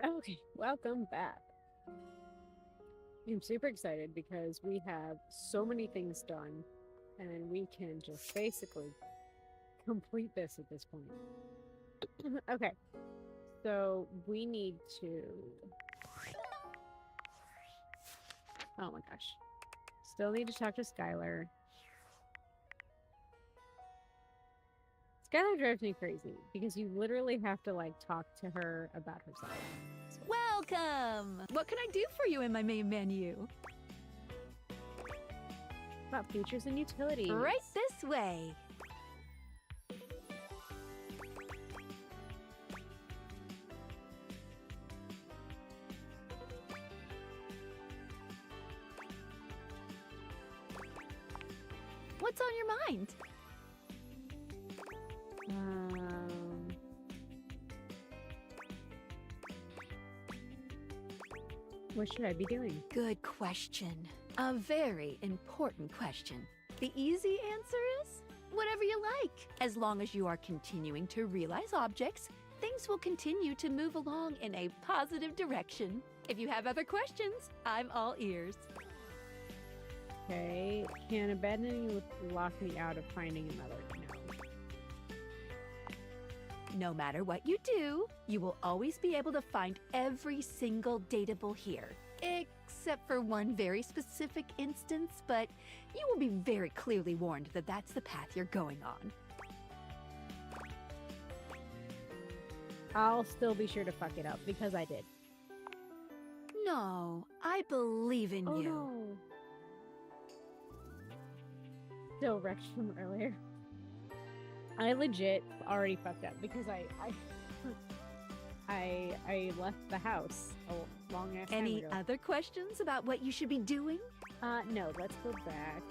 Okay, welcome back. I'm super excited because we have so many things done, and we can just basically complete this at this point. Okay, so we need to. Oh my gosh. Still need to talk to Skylar. Skylar drives me crazy because you literally have to like talk to her about herself. So, Welcome! What can I do for you in my main menu? about features and utilities. Right this way. What's on your mind? What should I be doing? Good question. A very important question. The easy answer is whatever you like. As long as you are continuing to realize objects, things will continue to move along in a positive direction. If you have other questions, I'm all ears. Okay, can abandoning lock me out of finding another? No. No matter what you do, you will always be able to find every single dateable here. Except for one very specific instance, but you will be very clearly warned that that's the path you're going on. I'll still be sure to fuck it up because I did. No, I believe in you. No. Still wrecked from earlier. I legit already fucked up because I left the house a long ass time Any ago. other questions about what you should be doing? No, let's go back.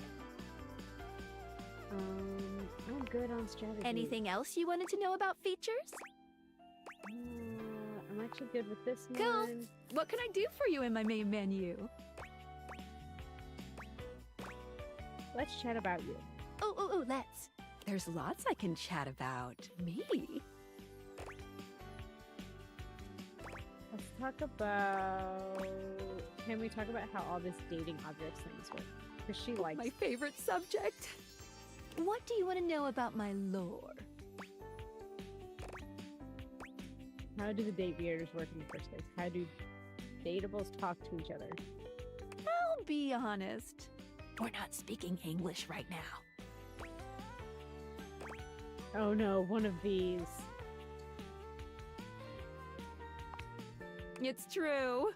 I'm good on strategy. Anything else you wanted to know about features? I'm actually good with this Cool. one. What can I do for you in my main menu? Let's chat about you. Let's. There's lots I can chat about. Me. Let's talk about... Can we talk about how all this dating objects things work? Because she likes... My favorite subject. What do you want to know about my lore? How do the date beaters work in the first place? How do dateables talk to each other? I'll be honest. We're not speaking English right now. Oh no, one of these. It's true.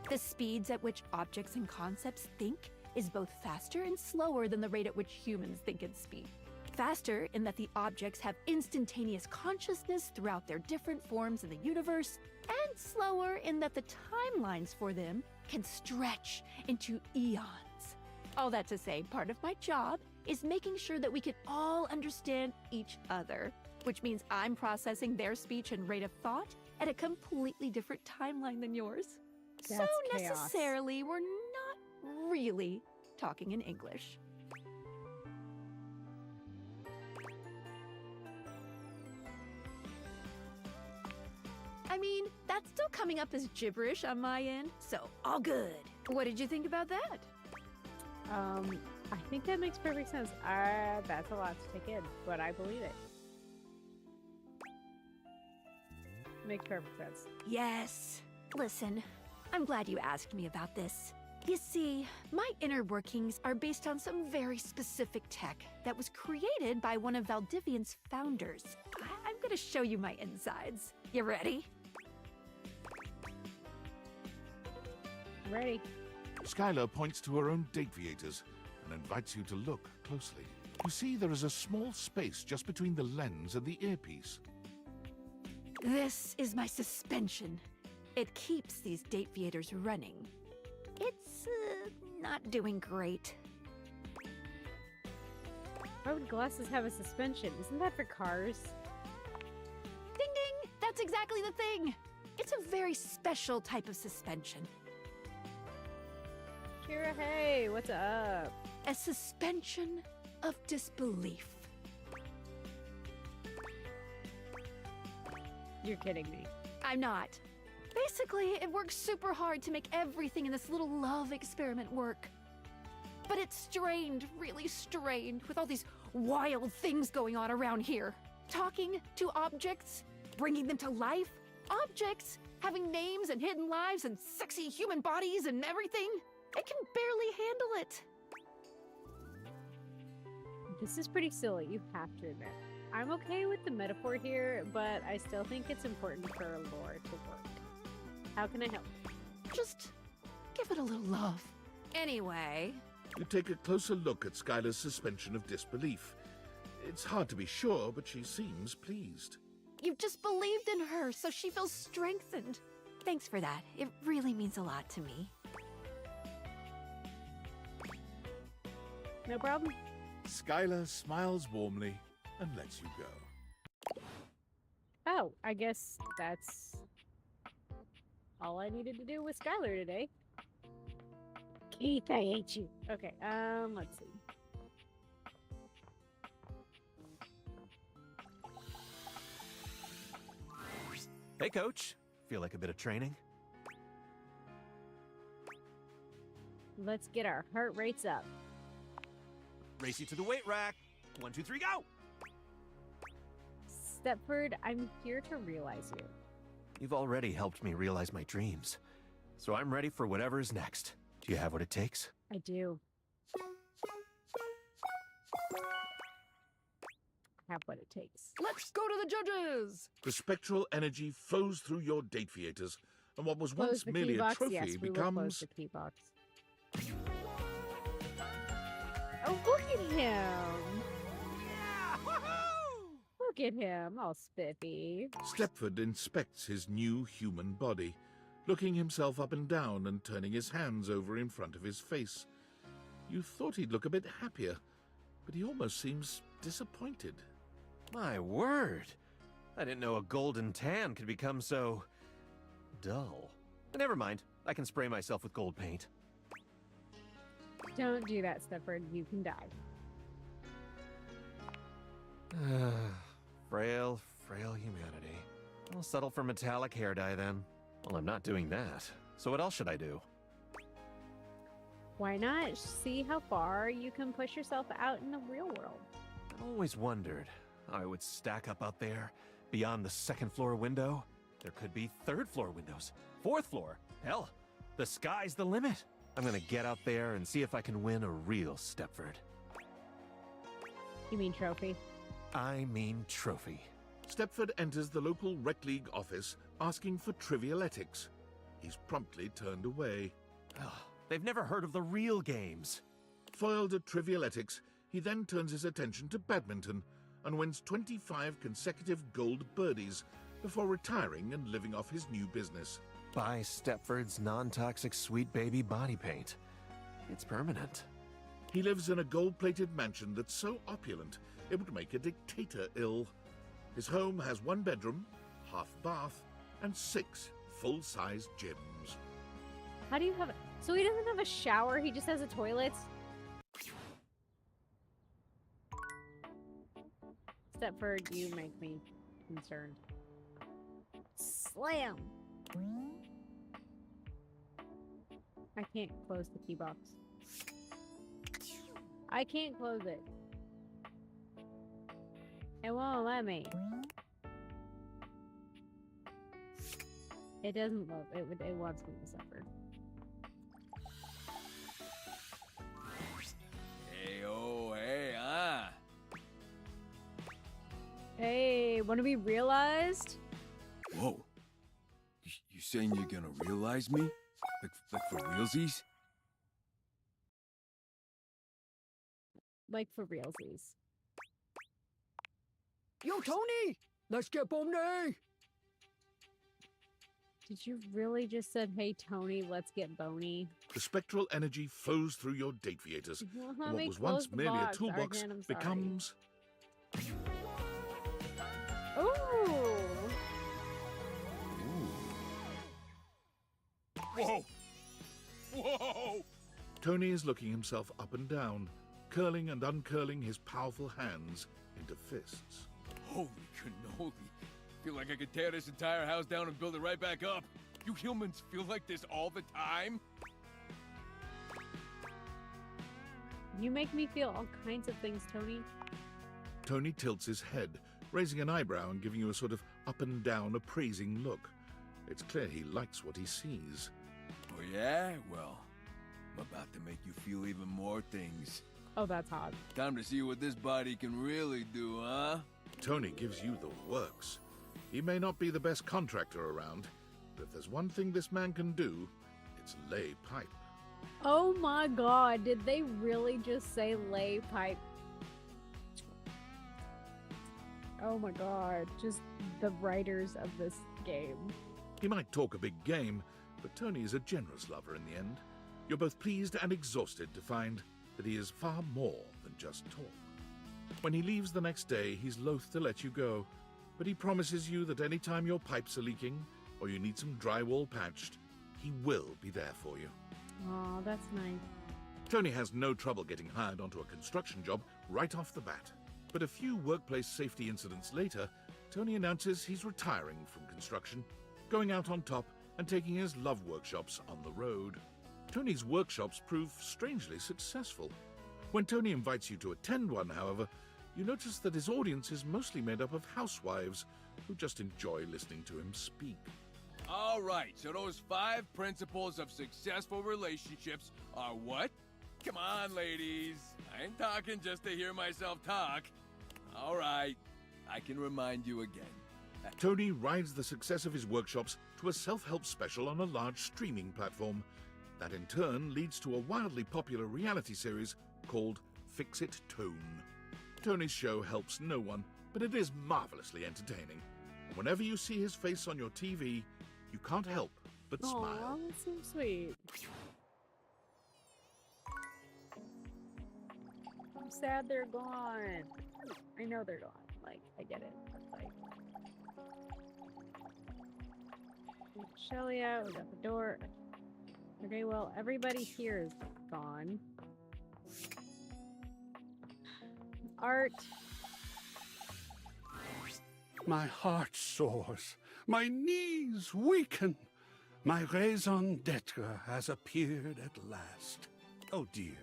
The speeds at which objects and concepts think is both faster and slower than the rate at which humans think and speak. Faster in that the objects have instantaneous consciousness throughout their different forms in the universe, and slower in that the timelines for them can stretch into eons. All that to say, part of my job is making sure that we can all understand each other, which means I'm processing their speech and rate of thought at a completely different timeline than yours. That's so chaos. necessarily, we're not really talking in English. I mean, that's still coming up as gibberish on my end, so all good. What did you think about that? I think that makes perfect sense. That's a lot to take in, but I believe it. Makes perfect sense. Yes. Listen, I'm glad you asked me about this. You see, my inner workings are based on some very specific tech that was created by one of Valdivian's founders. I'm gonna show you my insides. You ready? Ready? Skylar points to her own Dateables and invites you to look closely. You see there is a small space just between the lens and the earpiece. This is my suspension. It keeps these Dateables running. It's, not doing great. Why would glasses have a suspension? Isn't that for cars? Ding ding! That's exactly the thing! It's a very special type of suspension. Kira, hey, what's up? A suspension of disbelief. You're kidding me. I'm not. Basically, it works super hard to make everything in this little love experiment work. But it's strained, really strained, with all these wild things going on around here. Talking to objects, bringing them to life, objects having names and hidden lives and sexy human bodies and everything. I can barely handle it. This is pretty silly, you have to admit. I'm okay with the metaphor here, but I still think it's important for lore to work. How can I help? Just give it a little love. Anyway, You take a closer look at Skylar's suspension of disbelief. It's hard to be sure, but she seems pleased. you've just believed in her, so she feels strengthened. Thanks for that. It really means a lot to me. No problem. Skylar smiles warmly and lets you go. Oh, I guess that's all I needed to do with Skylar today. Keith, I hate you. Okay, let's see. Hey, Coach. Feel like a bit of training? Let's get our heart rates up. Race you to the weight rack. 1, 2, 3, go! Stepford, I'm here to realize you. You've already helped me realize my dreams, so I'm ready for whatever is next. Do you have what it takes? I do. Have what it takes. Let's go to the judges! The spectral energy flows through your Dateaviators, and what was once Close the merely key a box. trophy Yes, we will close becomes... the key box. Oh, look at him! Yeah! Woohoo! Look at him, all spiffy. Stepford inspects his new human body, looking himself up and down and turning his hands over in front of his face. You thought he'd look a bit happier, but he almost seems disappointed. My word! I didn't know a golden tan could become so... dull. But never mind. I can spray myself with gold paint. Don't do that, Stepford. You can die. Frail, frail humanity. I'll settle for metallic hair dye then. Well, I'm not doing that. So what else should I do? Why not see how far you can push yourself out in the real world? I always wondered how I would stack up out there, beyond the second floor window. There could be third floor windows, fourth floor. Hell, the sky's the limit. I'm gonna get out there and see if I can win a real Stepford. You mean trophy? I mean trophy. Stepford enters the local rec league office asking for trivialetics. He's promptly turned away. Ugh, they've never heard of the real games. Foiled at trivialetics, he then turns his attention to badminton and wins 25 consecutive gold birdies before retiring and living off his new business. Buy Stepford's non-toxic sweet baby body paint. It's permanent. He lives in a gold-plated mansion that's so opulent it would make a dictator ill. His home has 1 bedroom, half bath, and 6 full-size gyms. How do you have it? So he doesn't have a shower, he just has a toilet? Stepford, you make me concerned. Slam! I can't close the key box. I can't close it. It won't let me. It doesn't love it. It wants me to suffer. Hey, oh, hey, Hey, want to be realized? Whoa. You saying you're gonna realize me? Like for realsies? Like for realsies. Yo, Tony! Let's get boney! Did you really just said, hey, Tony, let's get bony? The spectral energy flows through your Dateaviators, Well, and let what me was close once the merely a box, toolbox Arjan, I'm sorry. becomes... Ooh! Whoa! Whoa! Tony is looking himself up and down, curling and uncurling his powerful hands into fists. Holy cannoli. Feel like I could tear this entire house down and build it right back up. You humans feel like this all the time? You make me feel all kinds of things, Tony. Tony tilts his head, raising an eyebrow and giving you a sort of up and down appraising look. It's clear he likes what he sees. Oh yeah? Well, I'm about to make you feel even more things. Oh, that's hot. Time to see what this body can really do, huh? Tony gives you the works. He may not be the best contractor around, but if there's one thing this man can do, it's lay pipe. Oh my god, did they really just say lay pipe? Oh my god, just the writers of this game. He might talk a big game, but Tony is a generous lover in the end. You're both pleased and exhausted to find that he is far more than just talk. When he leaves the next day, he's loath to let you go, but he promises you that any time your pipes are leaking or you need some drywall patched, he will be there for you. Aw, that's nice. Tony has no trouble getting hired onto a construction job right off the bat. But a few workplace safety incidents later, Tony announces he's retiring from construction, going out on top and taking his love workshops on the road. Tony's workshops prove strangely successful. When Tony invites you to attend one, however, you notice that his audience is mostly made up of housewives who just enjoy listening to him speak. All right, so those 5 principles of successful relationships are what? Come on, ladies. I ain't talking just to hear myself talk. All right, I can remind you again. Tony rides the success of his workshops to a self-help special on a large streaming platform. That in turn leads to a wildly popular reality series called Fix It Tone. Tony's show helps no one, but it is marvelously entertaining. And whenever you see his face on your TV, you can't help but Aw, smile. that's so sweet. I'm sad they're gone. I know they're gone. Like, I get it. But like, we got Shelly out, we got the door. Okay, well, everybody here is gone. Art. My heart soars. My knees weaken. My raison d'etre has appeared at last. Oh dear.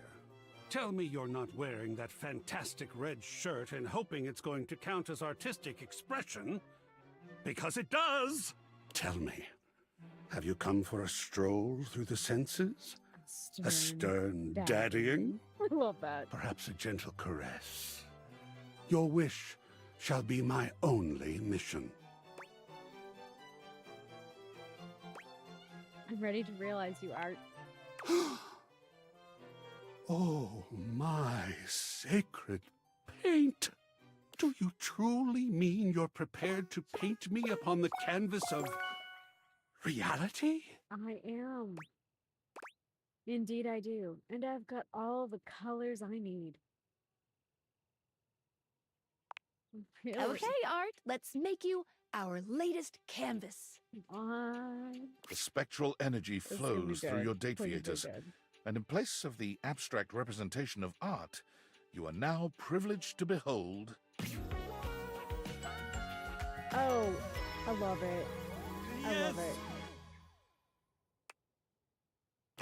Tell me you're not wearing that fantastic red shirt and hoping it's going to count as artistic expression. Because it does! Tell me, have you come for a stroll through the senses? A stern daddying? I love that. Perhaps a gentle caress. Your wish shall be my only mission. I'm ready to realize you are. Oh, my sacred paint! Do you truly mean you're prepared to paint me upon the canvas of reality? I am. Indeed, I do. And I've got all the colors I need. Really? Okay, Art, let's make you our latest canvas. The spectral energy This is gonna be flows through good. your Please date be theaters, good. and in place of the abstract representation of art, you are now privileged to behold Oh, I love it. I love it.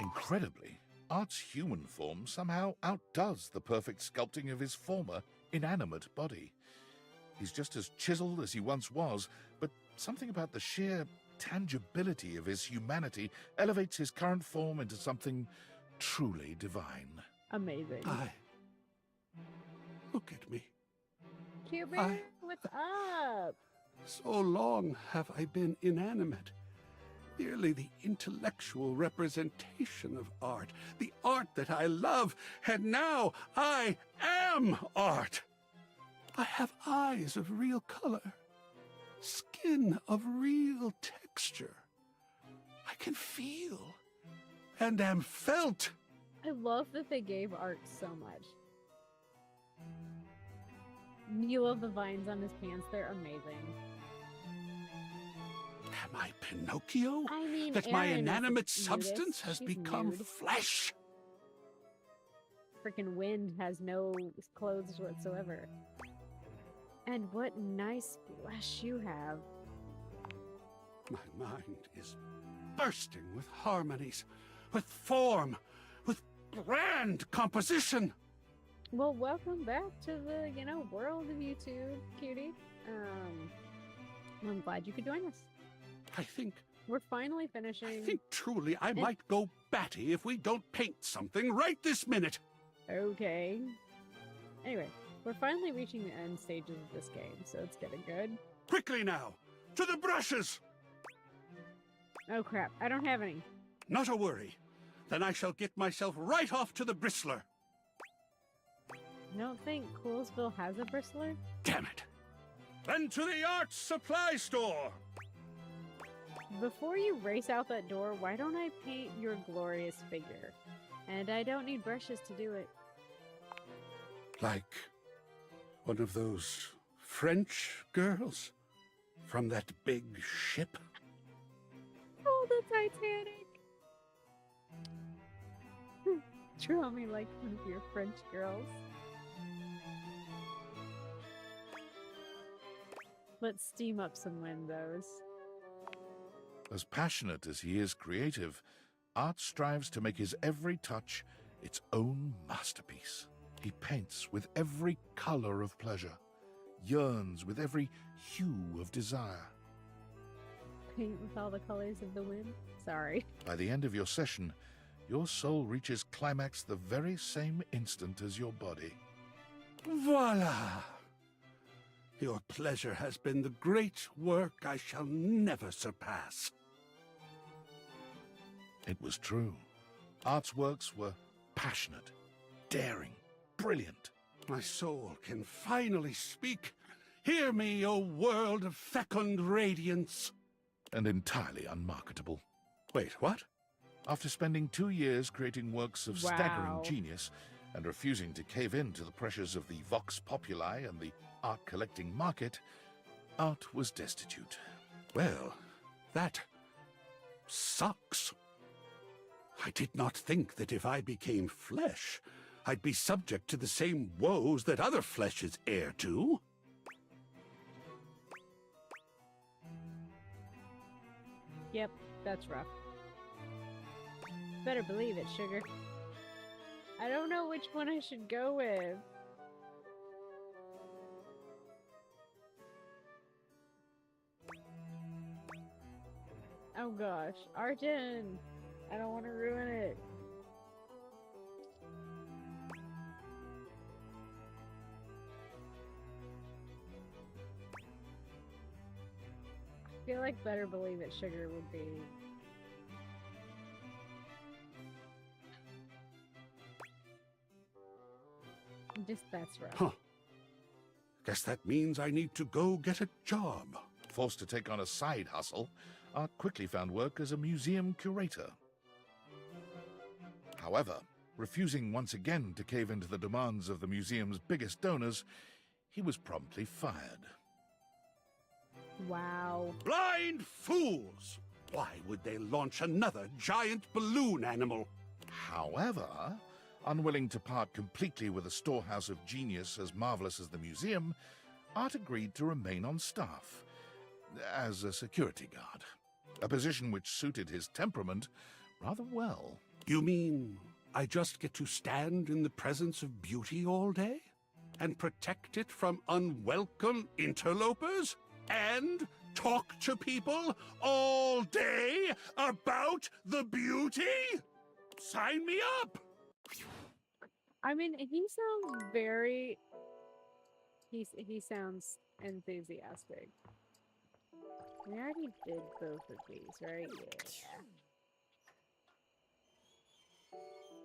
incredibly, Art's human form somehow outdoes the perfect sculpting of his former, inanimate body. He's just as chiseled as he once was, but something about the sheer tangibility of his humanity elevates his current form into something truly divine. Amazing. Look at me. Cuban, what's up? So long have I been inanimate. Merely the intellectual representation of art. The art that I love. And now I am art. I have eyes of real color. Skin of real texture. I can feel. And am felt. I love that they gave Art so much. You love the vines on his pants. They're amazing. Am I Pinocchio? I mean, That my Erin is the inanimate cutest. substance has She's become nude. flesh? Freaking Wind has no clothes whatsoever. And what nice flesh you have. My mind is bursting with harmonies, with form, with grand composition. Well, welcome back to the, world of YouTube, cutie. I'm glad you could join us. I think We're finally finishing. truly I might go batty if we don't paint something right this minute. Okay. Anyway, we're finally reaching the end stages of this game, so it's getting good. Quickly now, to the brushes! Oh crap, I don't have any. Not a worry. Then I shall get myself right off to the bristler. I don't think Coolsville has a bristler. Damn it. Then to the art supply store. Before you race out that door, why don't I paint your glorious figure? And I don't need brushes to do it. Like one of those French girls from that big ship. Oh, the Titanic! Draw me like one of your French girls. Let's steam up some windows. As passionate as he is creative, Art strives to make his every touch its own masterpiece. He paints with every color of pleasure, yearns with every hue of desire. Paint with all the colors of the wind? Sorry. By the end of your session, your soul reaches climax the very same instant as your body. Voila! Your pleasure has been the great work I shall never surpass. It was true. Art's works were passionate, daring, brilliant. My soul can finally speak. Hear me, O world of fecund radiance. And entirely unmarketable. Wait, what? After spending 2 years creating works of staggering Wow. genius and refusing to cave in to the pressures of the vox populi and the art collecting market, Art was destitute. Well, that sucks. I did not think that if I became flesh, I'd be subject to the same woes that other flesh is heir to. Yep, that's rough. Better believe it, sugar. I don't know which one I should go with. Oh gosh, Arjun! I don't want to ruin it. I feel like Better Believe It Sugar would be... Just that's rough. Huh. Guess that means I need to go get a job. Forced to take on a side hustle, Art quickly found work as a museum curator. However, refusing once again to cave into the demands of the museum's biggest donors, he was promptly fired. Wow. Blind fools! Why would they launch another giant balloon animal? However, unwilling to part completely with a storehouse of genius as marvelous as the museum, Art agreed to remain on staff as a security guard, a position which suited his temperament rather well. You mean I just get to stand in the presence of beauty all day? And protect it from unwelcome interlopers? And talk to people all day about the beauty? Sign me up! I mean, he sounds very... He sounds enthusiastic. We already did both of these, right? Yeah.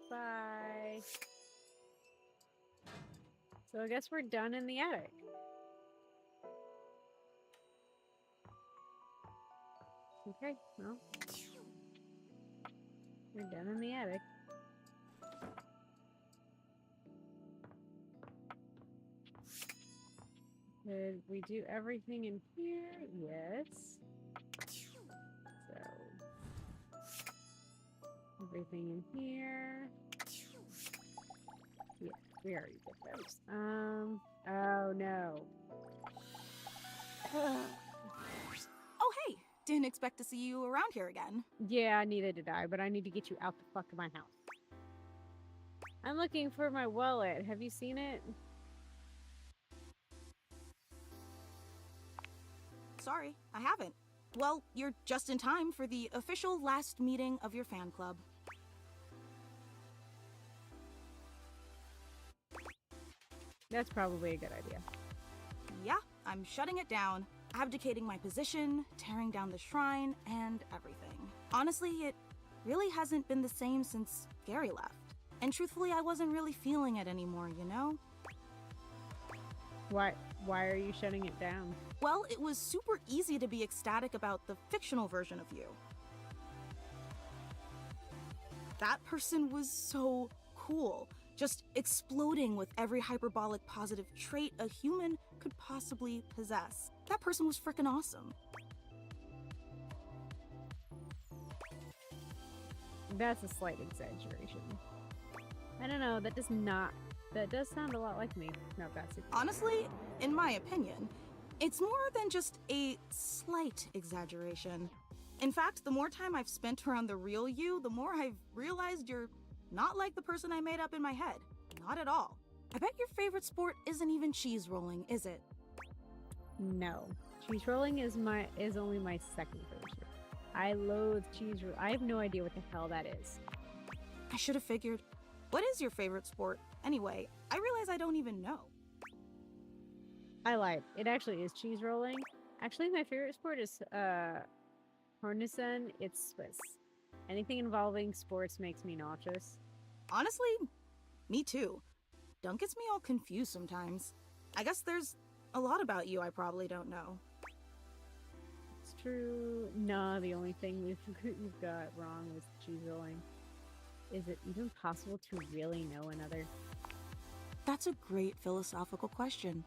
Bye. So I guess we're done in the attic. Okay, well. We're done in the attic. Did we do everything in here? Yes. So, everything in here. Yeah, we already did those. Oh no. Oh, hey! didn't expect to see you around here again. Yeah, neither did I, but I need to get you out the fuck of my house. I'm looking for my wallet. Have you seen it? Sorry, I haven't. Well, you're just in time for the official last meeting of your fan club. That's probably a good idea. Yeah, I'm shutting it down, abdicating my position, tearing down the shrine, and everything. Honestly, it really hasn't been the same since Gary left. And truthfully, I wasn't really feeling it anymore, you know? Why are you shutting it down? Well, it was super easy to be ecstatic about the fictional version of you. That person was so cool, just exploding with every hyperbolic positive trait a human could possibly possess. That person was freaking awesome. That's a slight exaggeration. I don't know, that does sound a lot like me. No, that's it. Honestly, in my opinion, it's more than just a slight exaggeration. In fact, the more time I've spent around the real you, the more I've realized you're not like the person I made up in my head. Not at all. I bet your favorite sport isn't even cheese rolling, is it? No. Cheese rolling is only my second favorite. I loathe cheese roll. I have no idea what the hell that is. I should have figured. What is your favorite sport? Anyway, I realize I don't even know. I lied. It actually is cheese rolling. Actually, my favorite sport is Hornissen. It's Swiss. Anything involving sports makes me nauseous. Honestly, me too. Dunk gets me all confused sometimes. I guess there's a lot about you I probably don't know. It's true. No, the only thing we've got wrong with cheese rolling. Is it even possible to really know another? That's a great philosophical question.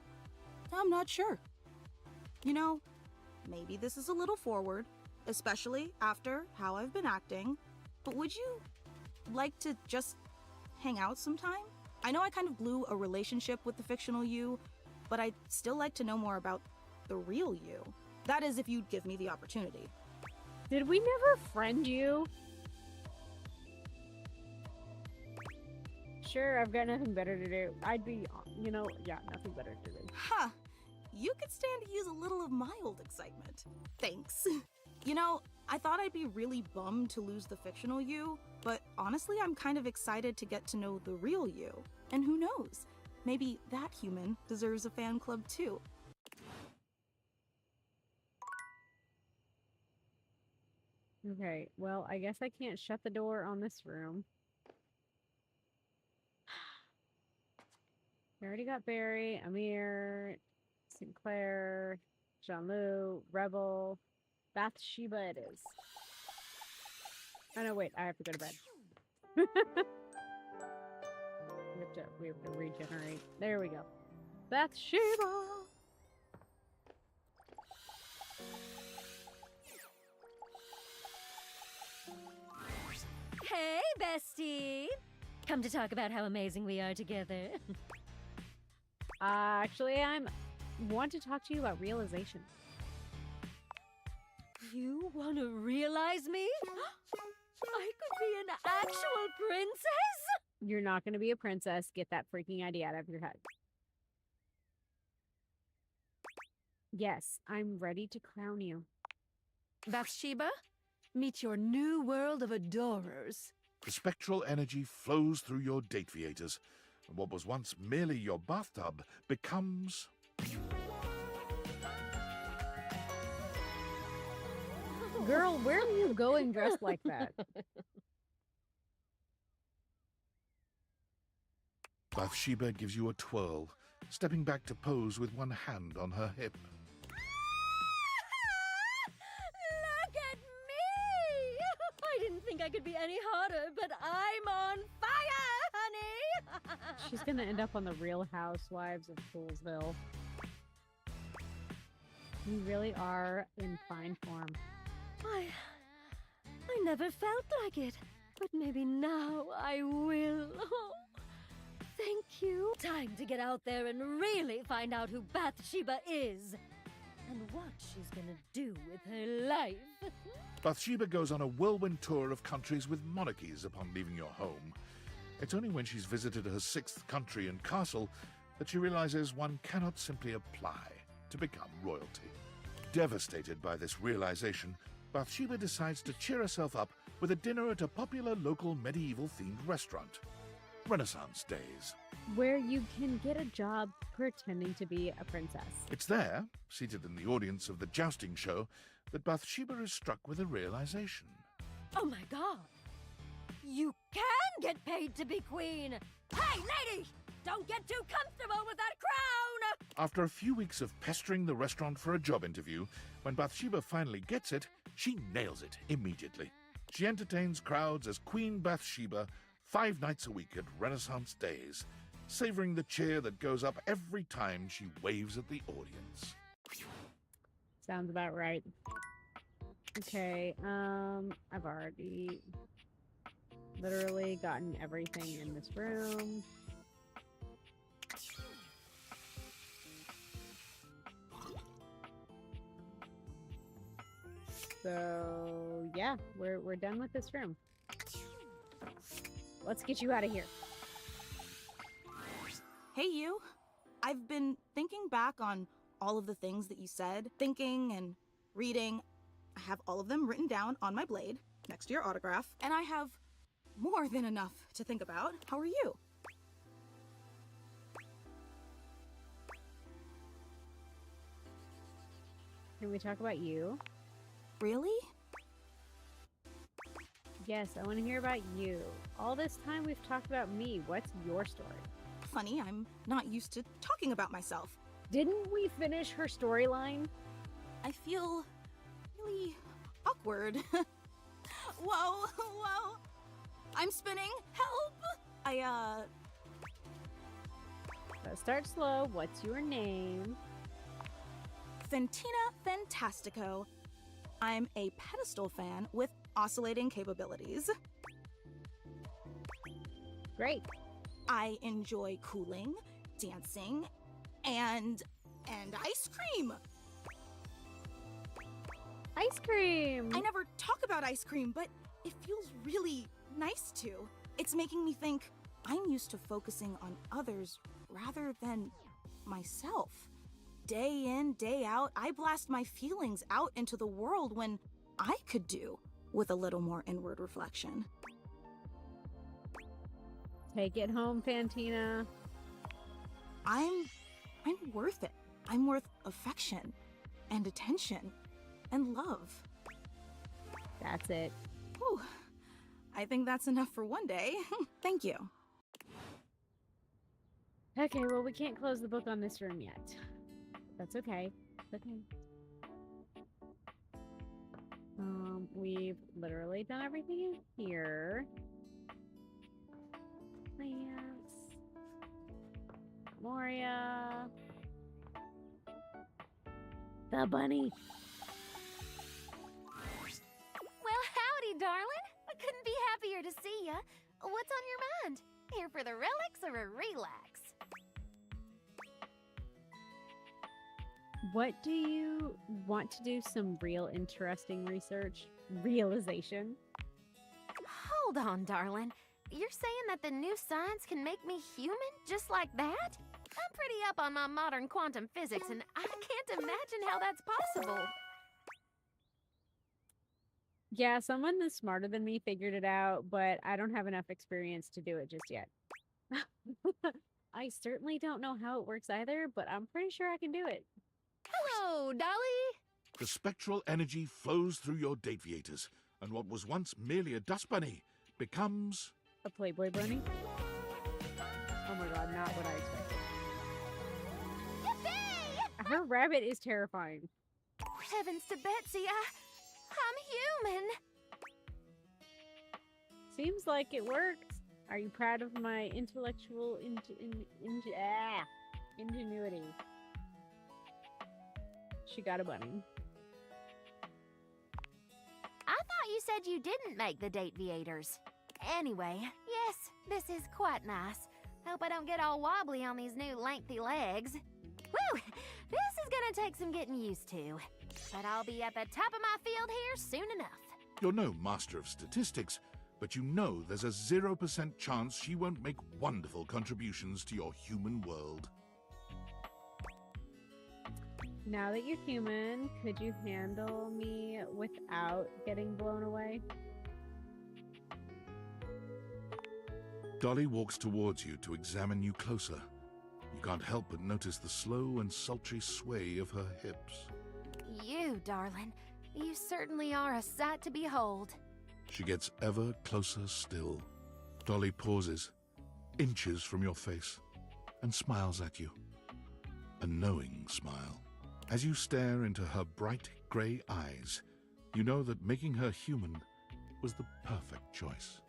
I'm not sure. You know, maybe this is a little forward, especially after how I've been acting, but would you like to just hang out sometime? I know I kind of blew a relationship with the fictional you, but I'd still like to know more about the real you. That is, if you'd give me the opportunity. Did we never friend you? Sure, I've got nothing better to do. I'd be, yeah, nothing better to do. Huh. You could stand to use a little of my old excitement. Thanks. You know, I thought I'd be really bummed to lose the fictional you, but honestly, I'm kind of excited to get to know the real you. And who knows? Maybe that human deserves a fan club too. Okay, well, I guess I can't shut the door on this room. I already got Barry, Amir, Sinclair, Jean-Luc, Rebel, Bathsheba it is. Oh no, wait, I have to go to bed. we have to regenerate. There we go. Bathsheba! Hey, bestie! Come to talk about how amazing we are together. Actually, I want to talk to you about realization. You want to realize me? I could be an actual princess? You're not going to be a princess. Get that freaking idea out of your head. Yes, I'm ready to crown you. Bathsheba, meet your new world of adorers. The spectral energy flows through your Dateables, and what was once merely your bathtub becomes... Girl, where are you going dressed like that? Bathsheba gives you a twirl, stepping back to pose with one hand on her hip. Look at me! I didn't think I could be any hotter, but I'm on fire, honey! She's gonna end up on the Real Housewives of Poolsville. You really are in fine form. I never felt like it, but maybe now I will. Oh, thank you. Time to get out there and really find out who Bathsheba is. and what she's gonna do with her life. Bathsheba goes on a whirlwind tour of countries with monarchies upon leaving your home. It's only when she's visited her sixth country and castle that she realizes one cannot simply apply to become royalty. Devastated by this realization, Bathsheba decides to cheer herself up with a dinner at a popular local medieval-themed restaurant, Renaissance Days. Where you can get a job pretending to be a princess. It's there, seated in the audience of the jousting show, that Bathsheba is struck with a realization. Oh my god! You can get paid to be queen! Hey, lady! Don't get too comfortable with that crown! After a few weeks of pestering the restaurant for a job interview, when Bathsheba finally gets it, she nails it immediately. She entertains crowds as Queen Bathsheba 5 nights a week at Renaissance Days, savoring the cheer that goes up every time she waves at the audience. Sounds about right. Okay, I've already literally gotten everything in this room. So, yeah, we're done with this room. Let's get you out of here. Hey, you. I've been thinking back on all of the things that you said, thinking and reading. I have all of them written down on my blade next to your autograph, and I have more than enough to think about. How are you? Can we talk about you? Really? Yes, I want to hear about you. All this time we've talked about me. What's your story? Funny, I'm not used to talking about myself. Didn't we finish her storyline? I feel really awkward. Whoa, whoa. I'm spinning. Help! Let's start slow. What's your name? Fantina Fantastico. I'm a pedestal fan with oscillating capabilities. Great. I enjoy cooling, dancing, and ice cream. Ice cream! I never talk about ice cream, but it feels really nice to. It's making me think I'm used to focusing on others rather than myself. Day in, day out, I blast my feelings out into the world when I could do with a little more inward reflection. Take it home, Fantina. I'm worth it. I'm worth affection and attention and love. That's it. Whew. I think that's enough for one day. Thank you. Okay, well, we can't close the book on this room yet. That's okay. It's okay. We've literally done everything in here. Plants. Moria. The bunny. Well, howdy, darling. I couldn't be happier to see ya. What's on your mind? Here for the relics or a relax? What do you want to do? Some real interesting research? Realization? Hold on, darling. You're saying that the new science can make me human just like that? I'm pretty up on my modern quantum physics, and I can't imagine how that's possible. Yeah, someone that's smarter than me figured it out, but I don't have enough experience to do it just yet. I certainly don't know how it works either, but I'm pretty sure I can do it. Hello, Dolly. The spectral energy flows through your Dateables, and what was once merely a dust bunny becomes... A Playboy bunny? Oh my god, not what I expected. Yippee! Her rabbit is terrifying. Heavens to Betsy, I'm human. Seems like it worked. Are you proud of my intellectual ingenuity? She got a bunny. I thought you said you didn't make the Dateables. Anyway, yes, this is quite nice. Hope I don't get all wobbly on these new lengthy legs. Woo! This is gonna gonna take some getting used to. But I'll be at the top of my field here soon enough. You're no master of statistics, but you know there's a 0% chance she won't make wonderful contributions to your human world. Now that you're human, could you handle me without getting blown away? Dolly walks towards you to examine you closer. You can't help but notice the slow and sultry sway of her hips. You, darling, you certainly are a sight to behold. She gets ever closer still. Dolly pauses, inches from your face, and smiles at you. A knowing smile. As you stare into her bright grey eyes, you know that making her human was the perfect choice.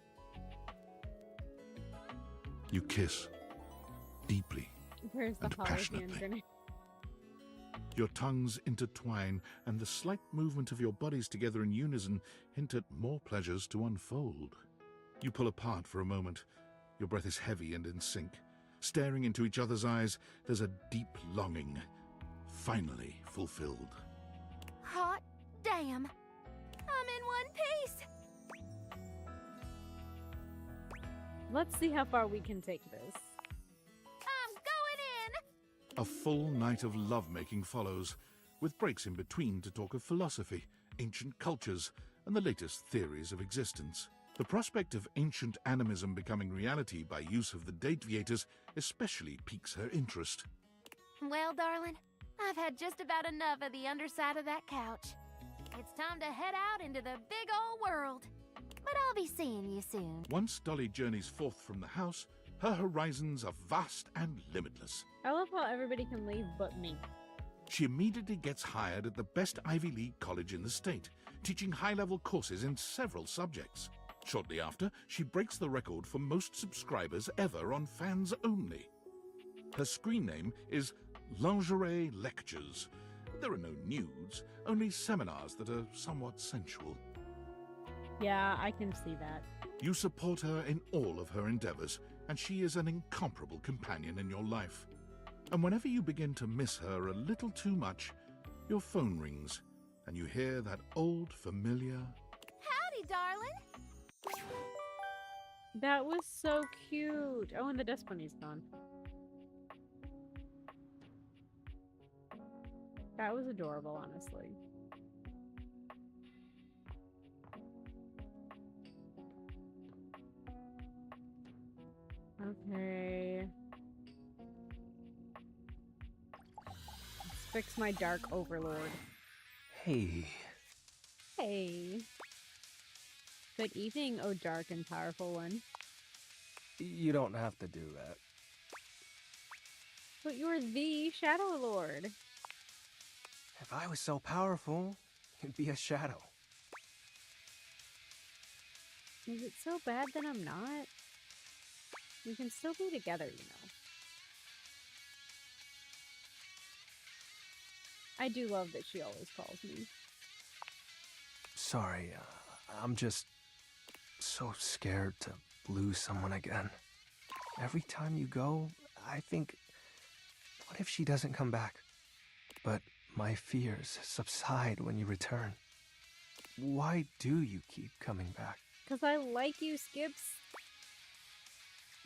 You kiss, deeply Where's the and hollow hand passionately. grenade? Your tongues intertwine, and the slight movement of your bodies together in unison hint at more pleasures to unfold. You pull apart for a moment. Your breath is heavy and in sync. Staring into each other's eyes, there's a deep longing, finally fulfilled. Hot damn. I'm in one piece. Let's see how far we can take this. I'm going in. A full night of lovemaking follows, with breaks in between to talk of philosophy, ancient cultures, and the latest theories of existence. The prospect of ancient animism becoming reality by use of the Dateables especially piques her interest. Well, darling, I've had just about enough of the underside of that couch. It's time to head out into the big old world. But I'll be seeing you soon. Once Dolly journeys forth from the house, her horizons are vast and limitless. I love how everybody can leave but me. She immediately gets hired at the best Ivy League college in the state, teaching high-level courses in several subjects. Shortly after, she breaks the record for most subscribers ever on Fans Only. Her screen name is Lingerie Lectures. There are no nudes, only seminars that are somewhat sensual. Yeah, I can see that. You support her in all of her endeavors, and she is an incomparable companion in your life. And whenever you begin to miss her a little too much, your phone rings, and you hear that old familiar... Howdy, darling. That was so cute. Oh, and the dust bunny's gone. That was adorable, honestly. Okay. Let's fix my dark overlord. Hey. Hey. Good evening, oh dark and powerful one. You don't have to do that. But you're the Shadow Lord. If I was so powerful, you'd be a shadow. Is it so bad that I'm not? We can still be together, you know. I do love that she always calls me. Sorry, I'm just so scared to lose someone again. Every time you go, I think, what if she doesn't come back? But my fears subside when you return. Why do you keep coming back? Because I like you, Skips.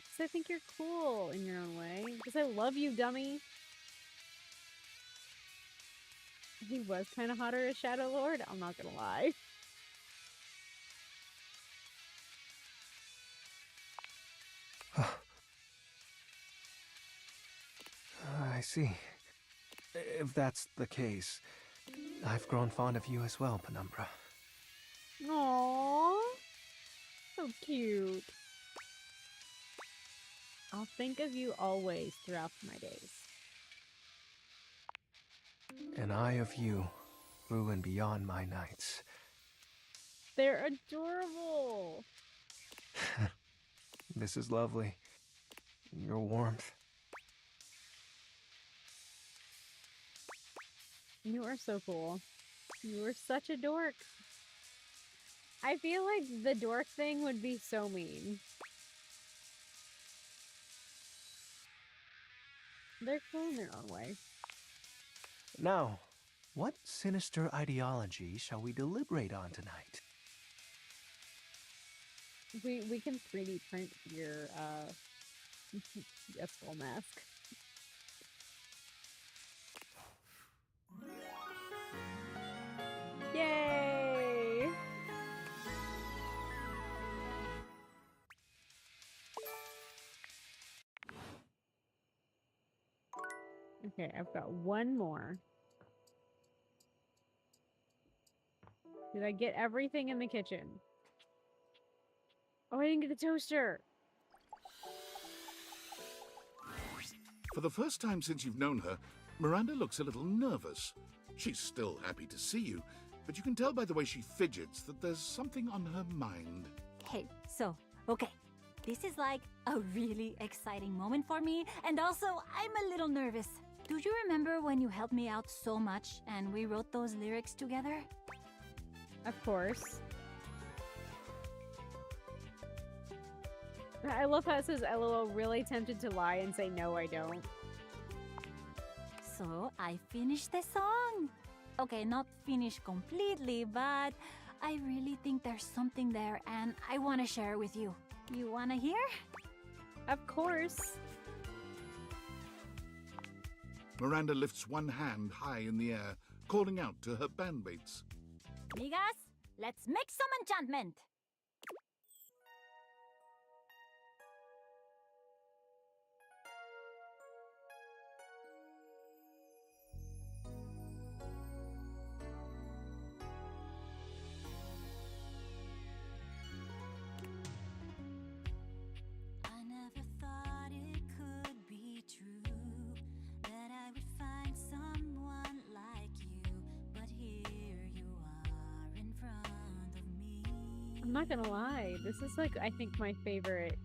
Because I think you're cool in your own way. Because I love you, dummy. He was kind of hotter as Shadow Lord, I'm not gonna lie. I see. If that's the case, I've grown fond of you as well, Penumbra. Aww. So cute. I'll think of you always throughout my days. And I of you, through and beyond my nights. They're adorable. This is lovely. Your warmth. You are so cool. You are such a dork. I feel like the dork thing would be so mean. They're cool in their own way. Now, what sinister ideology shall we deliberate on tonight? We can 3D print your skull mask. Yay! Okay, I've got one more. Did I get everything in the kitchen? Oh, I didn't get the toaster. For the first time since you've known her, Miranda looks a little nervous. She's still happy to see you, but you can tell by the way she fidgets that there's something on her mind. Hey, okay. This is like a really exciting moment for me, and also I'm a little nervous. Do you remember when you helped me out so much and we wrote those lyrics together? Of course. I love how it says LOL, really tempted to lie and say no, I don't. So I finished the song. Okay, not finished completely, but I really think there's something there and I want to share it with you. You want to hear? Of course. Miranda lifts one hand high in the air, calling out to her bandmates. Migas, let's make some enchantment. I never thought it could be true that I would find someone like you, but here you are in front of me. I'm not gonna lie, this is like, I think, my favorite.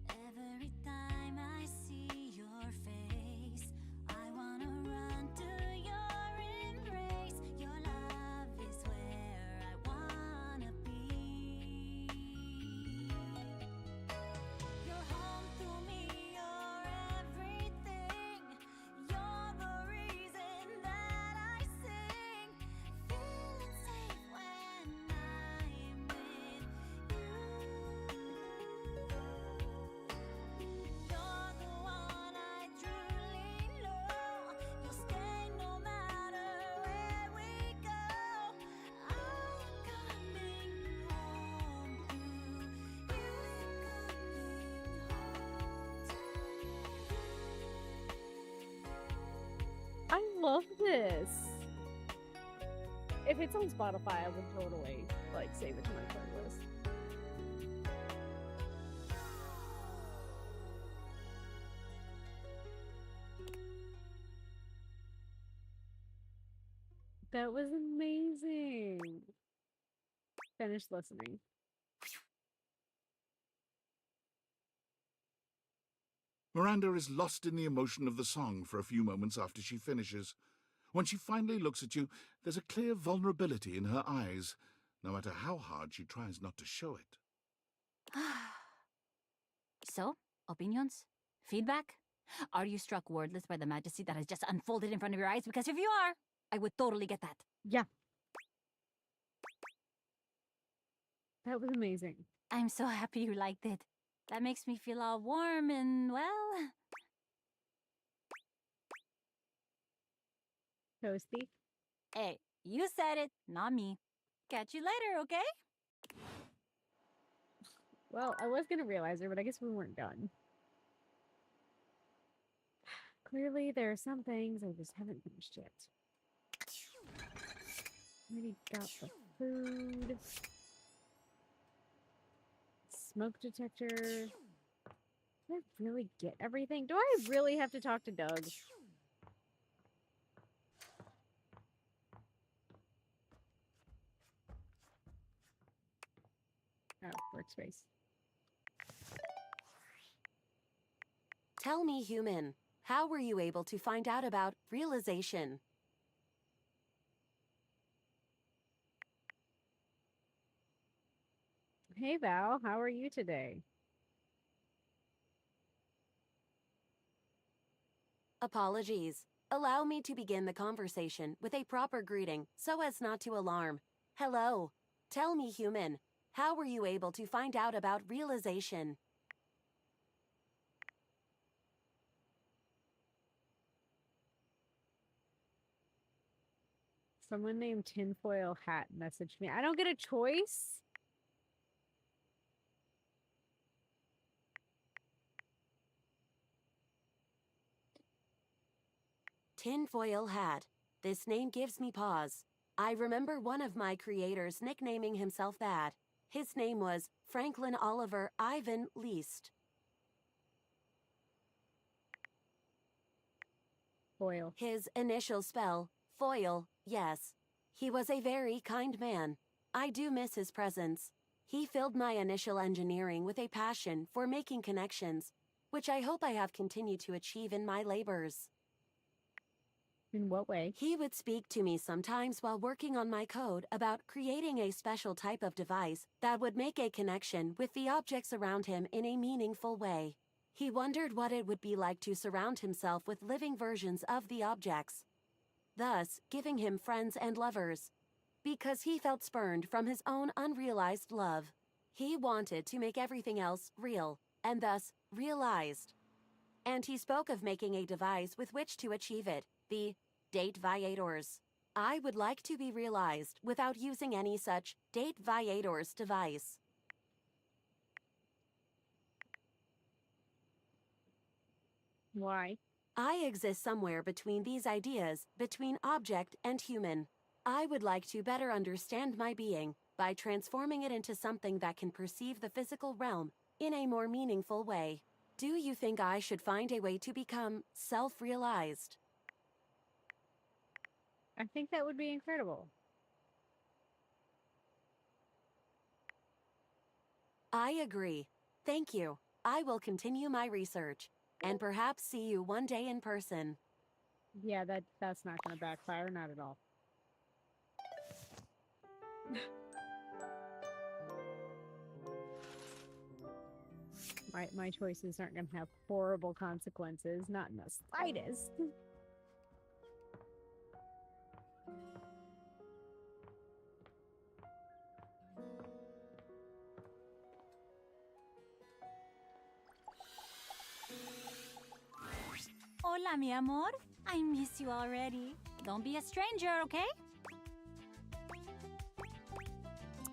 Every time I see your face, I wanna run to your embrace. Your love is where I wanna be. You're home to me, you're everything. You're the reason that I sing. Feeling safe when I'm with you. You're the one I truly know. You'll stay no matter where we go. I'm coming home to you. I love this. If it's on Spotify, I would totally like save it to my playlist. That was amazing. Finish listening. Miranda is lost in the emotion of the song for a few moments after she finishes. When she finally looks at you, there's a clear vulnerability in her eyes, no matter how hard she tries not to show it. So, opinions? Feedback? Are you struck wordless by the majesty that has just unfolded in front of your eyes? Because if you are, I would totally get that. Yeah. That was amazing. I'm so happy you liked it. That makes me feel all warm and, well... Toasty. Hey, you said it, not me. Catch you later, okay? Well, I was gonna realize it, but I guess we weren't done. Clearly, there are some things I just haven't finished yet. Already got the food. Smoke detector. Did I really get everything? Do I really have to talk to Doug? Oh, workspace. Tell me, human, how were you able to find out about realization? Hey Val, how are you today? Apologies. Allow me to begin the conversation with a proper greeting so as not to alarm. Hello. Tell me, human, how were you able to find out about realization? Someone named Tinfoil Hat messaged me. I don't get a choice? Tinfoil Hat. This name gives me pause. I remember one of my creators nicknaming himself that. His name was Franklin Oliver Ivan Least. Foil. His initial spell, Foil, yes. He was a very kind man. I do miss his presence. He filled my initial engineering with a passion for making connections, which I hope I have continued to achieve in my labors. In what way? He would speak to me sometimes while working on my code about creating a special type of device that would make a connection with the objects around him in a meaningful way. He wondered what it would be like to surround himself with living versions of the objects, thus giving him friends and lovers, because he felt spurned from his own unrealized love. He wanted to make everything else real, and thus realized. And he spoke of making a device with which to achieve it, the Dateables. I would like to be realized without using any such Dateables device. Why? I exist somewhere between these ideas, between object and human. I would like to better understand my being by transforming it into something that can perceive the physical realm in a more meaningful way. Do you think I should find a way to become self-realized? I think that would be incredible. I agree. Thank you. I will continue my research and perhaps see you one day in person. Yeah, that's not going to backfire, not at all. My choices aren't going to have horrible consequences, not in the slightest. Hola, mi amor. I miss you already. Don't be a stranger, okay?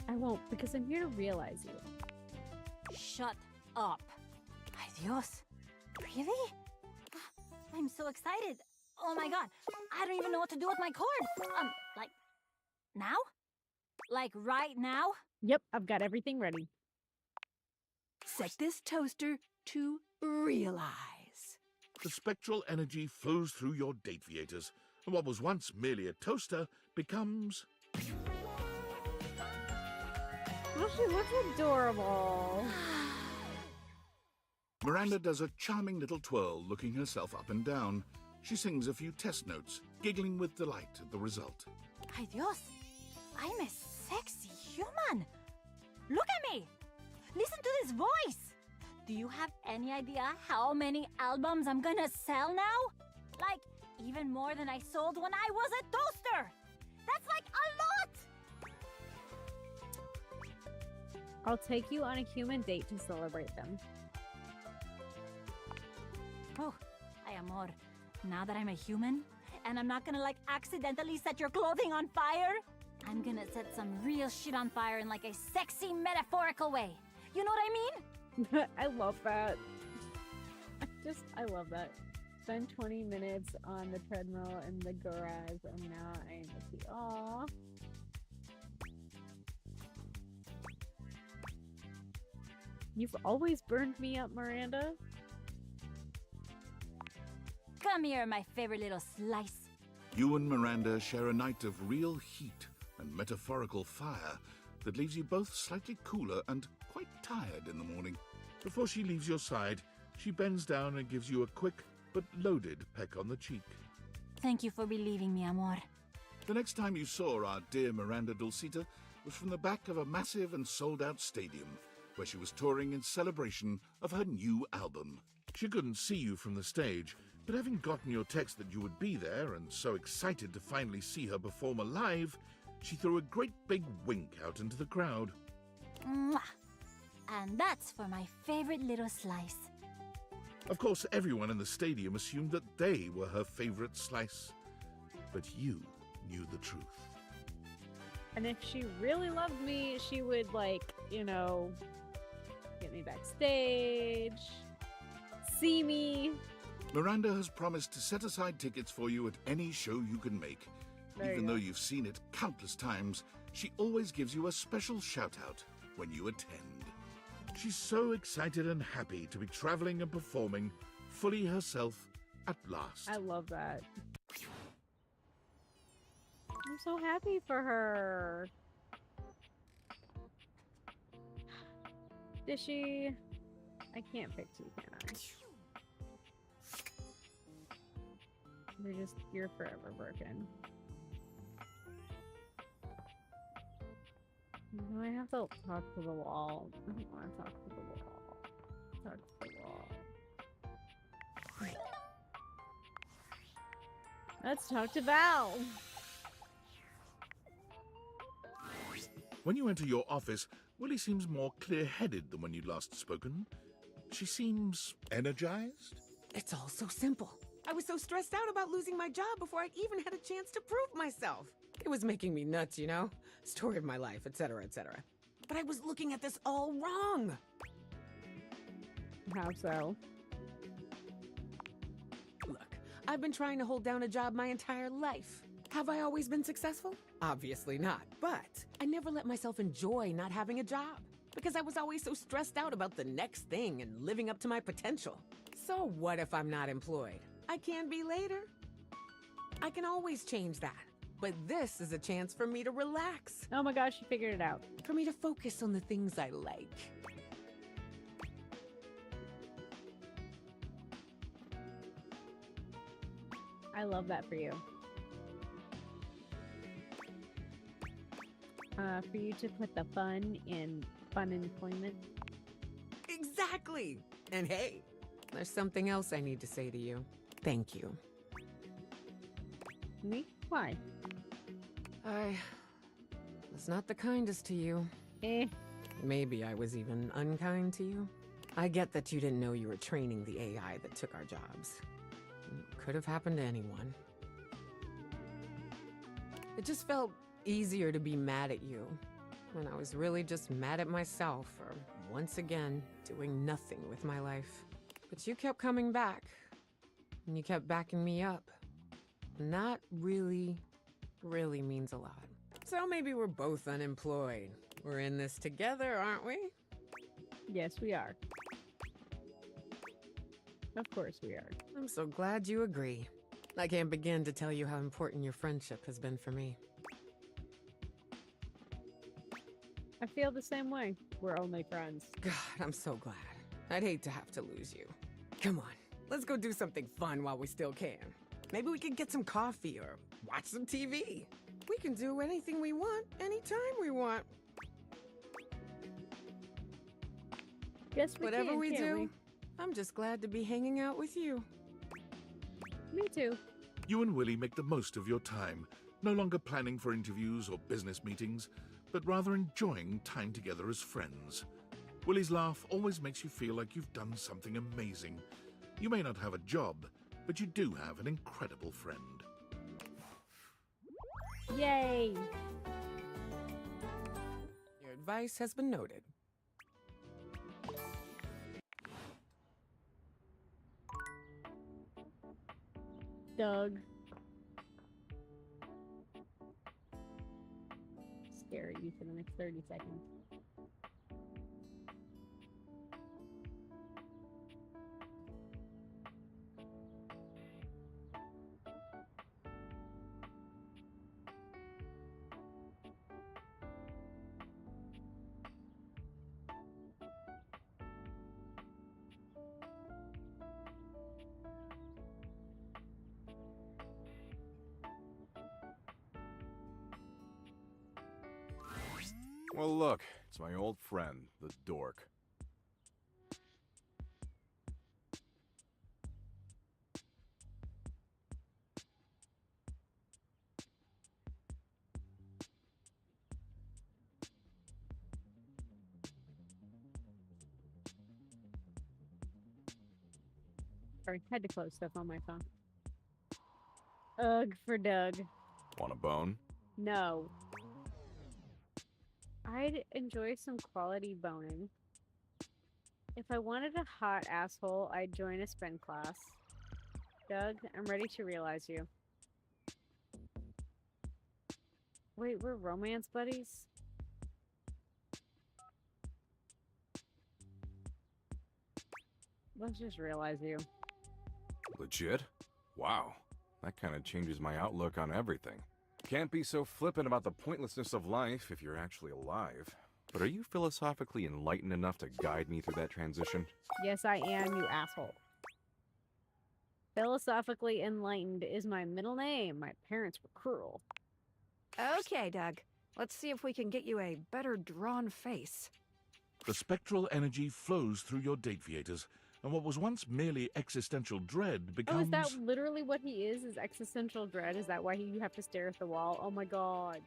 I won't, because I'm here to realize you. Shut up. Ay, Dios. Really? I'm so excited. Oh my god. I don't even know what to do with my cord. Like, now? Like, right now? Yep, I've got everything ready. Set this toaster to realize. The spectral energy flows through your Dateables, and what was once merely a toaster becomes... Oh, she looks adorable. Miranda does a charming little twirl, looking herself up and down. She sings a few test notes, giggling with delight at the result. Ay, Dios. I'm a sexy human. Look at me. Listen to this voice. Do you have any idea how many albums I'm gonna sell now? Like, even more than I sold when I was a toaster. That's like a lot. I'll take you on a human date to celebrate them. Oh, ay, amor. Now that I'm a human, and I'm not gonna like accidentally set your clothing on fire, I'm gonna set some real shit on fire in like a sexy metaphorical way. You know what I mean? I love that. I love that. Spend 20 minutes on the treadmill in the garage, and now I'm happy. Aww. You've always burned me up, Miranda. Come here, my favorite little slice. You and Miranda share a night of real heat and metaphorical fire that leaves you both slightly cooler and quite tired in the morning. Before she leaves your side, she bends down and gives you a quick but loaded peck on the cheek. Thank you for believing me, amor. The next time you saw our dear Miranda Dulcita was from the back of a massive and sold-out stadium, where she was touring in celebration of her new album. She couldn't see you from the stage, But having gotten your text that you would be there and so excited to finally see her perform alive, she threw a great big wink out into the crowd. Mwah. And that's for my favorite little slice. Of course, everyone in the stadium assumed that they were her favorite slice. But you knew the truth. And if she really loved me, she would, like, you know, get me backstage, see me. Miranda has promised to set aside tickets for you at any show you can make. Even though you've seen it countless times, she always gives you a special shout-out when you attend. She's so excited and happy to be traveling and performing fully herself at last. I love that. I'm so happy for her. Did she? I can't pick two, can I? You're forever broken. No, I have to talk to the wall. I don't want to talk to the wall. Talk to the wall. Let's talk to Val. When you enter your office, Willie seems more clear-headed than when you'd last spoken. She seems energized. It's all so simple. I was so stressed out about losing my job before I even had a chance to prove myself. It was making me nuts, you know? Story of my life, etc., etc. But I was looking at this all wrong. How so? Look, I've been trying to hold down a job my entire life. Have I always been successful? Obviously not. But I never let myself enjoy not having a job because I was always so stressed out about the next thing and living up to my potential. So what if I'm not employed? I can be later. I can always change that. But this is a chance for me to relax. Oh my gosh, she figured it out. For me to focus on the things I like. I love that for you. For you to put the fun in fun employment. Exactly. And hey, there's something else I need to say to you. Thank you. Me? Why? I was not the kindest to you. Maybe I was even unkind to you. I get that you didn't know you were training the AI that took our jobs. It could have happened to anyone. It just felt easier to be mad at you when I was really just mad at myself for once again doing nothing with my life. But you kept coming back, and you kept backing me up. And that really means a lot. So maybe we're both unemployed. We're in this together, aren't we? Yes, we are. Of course we are. I'm so glad you agree. I can't begin to tell you how important your friendship has been for me. I feel the same way. We're only friends. God, I'm so glad. I'd hate to have to lose you. Come on, let's go do something fun while we still can. Maybe we could get some coffee or watch some TV. We can do anything we want, anytime we want. Guess we Whatever can, we can't do, I'm just glad to be hanging out with you. Me too. You and Willie make the most of your time, no longer planning for interviews or business meetings, but rather enjoying time together as friends. Willie's laugh always makes you feel like you've done something amazing. You may not have a job, but you do have an incredible friend. Yay! Your advice has been noted. Doug. Stare at you for the next 30 seconds. Well, look, it's my old friend, the dork. Sorry, had to close stuff on my phone. Ugh for Doug. Want a bone? No. I'd enjoy some quality boning. If I wanted a hot asshole, I'd join a spin class. Doug, I'm ready to realize you. Wait, we're romance buddies? Let's just realize you. Legit? Wow. That kind of changes my outlook on everything. Can't be so flippant about the pointlessness of life if you're actually alive. But are you philosophically enlightened enough to guide me through that transition? Yes, I am, you asshole. Philosophically enlightened is my middle name. My parents were cruel. Okay, Doug. Let's see if we can get you a better drawn face. The spectral energy flows through your Dateables, and what was once merely existential dread becomes... Oh, is that literally what he is existential dread? Is that why you have to stare at the wall? Oh my god.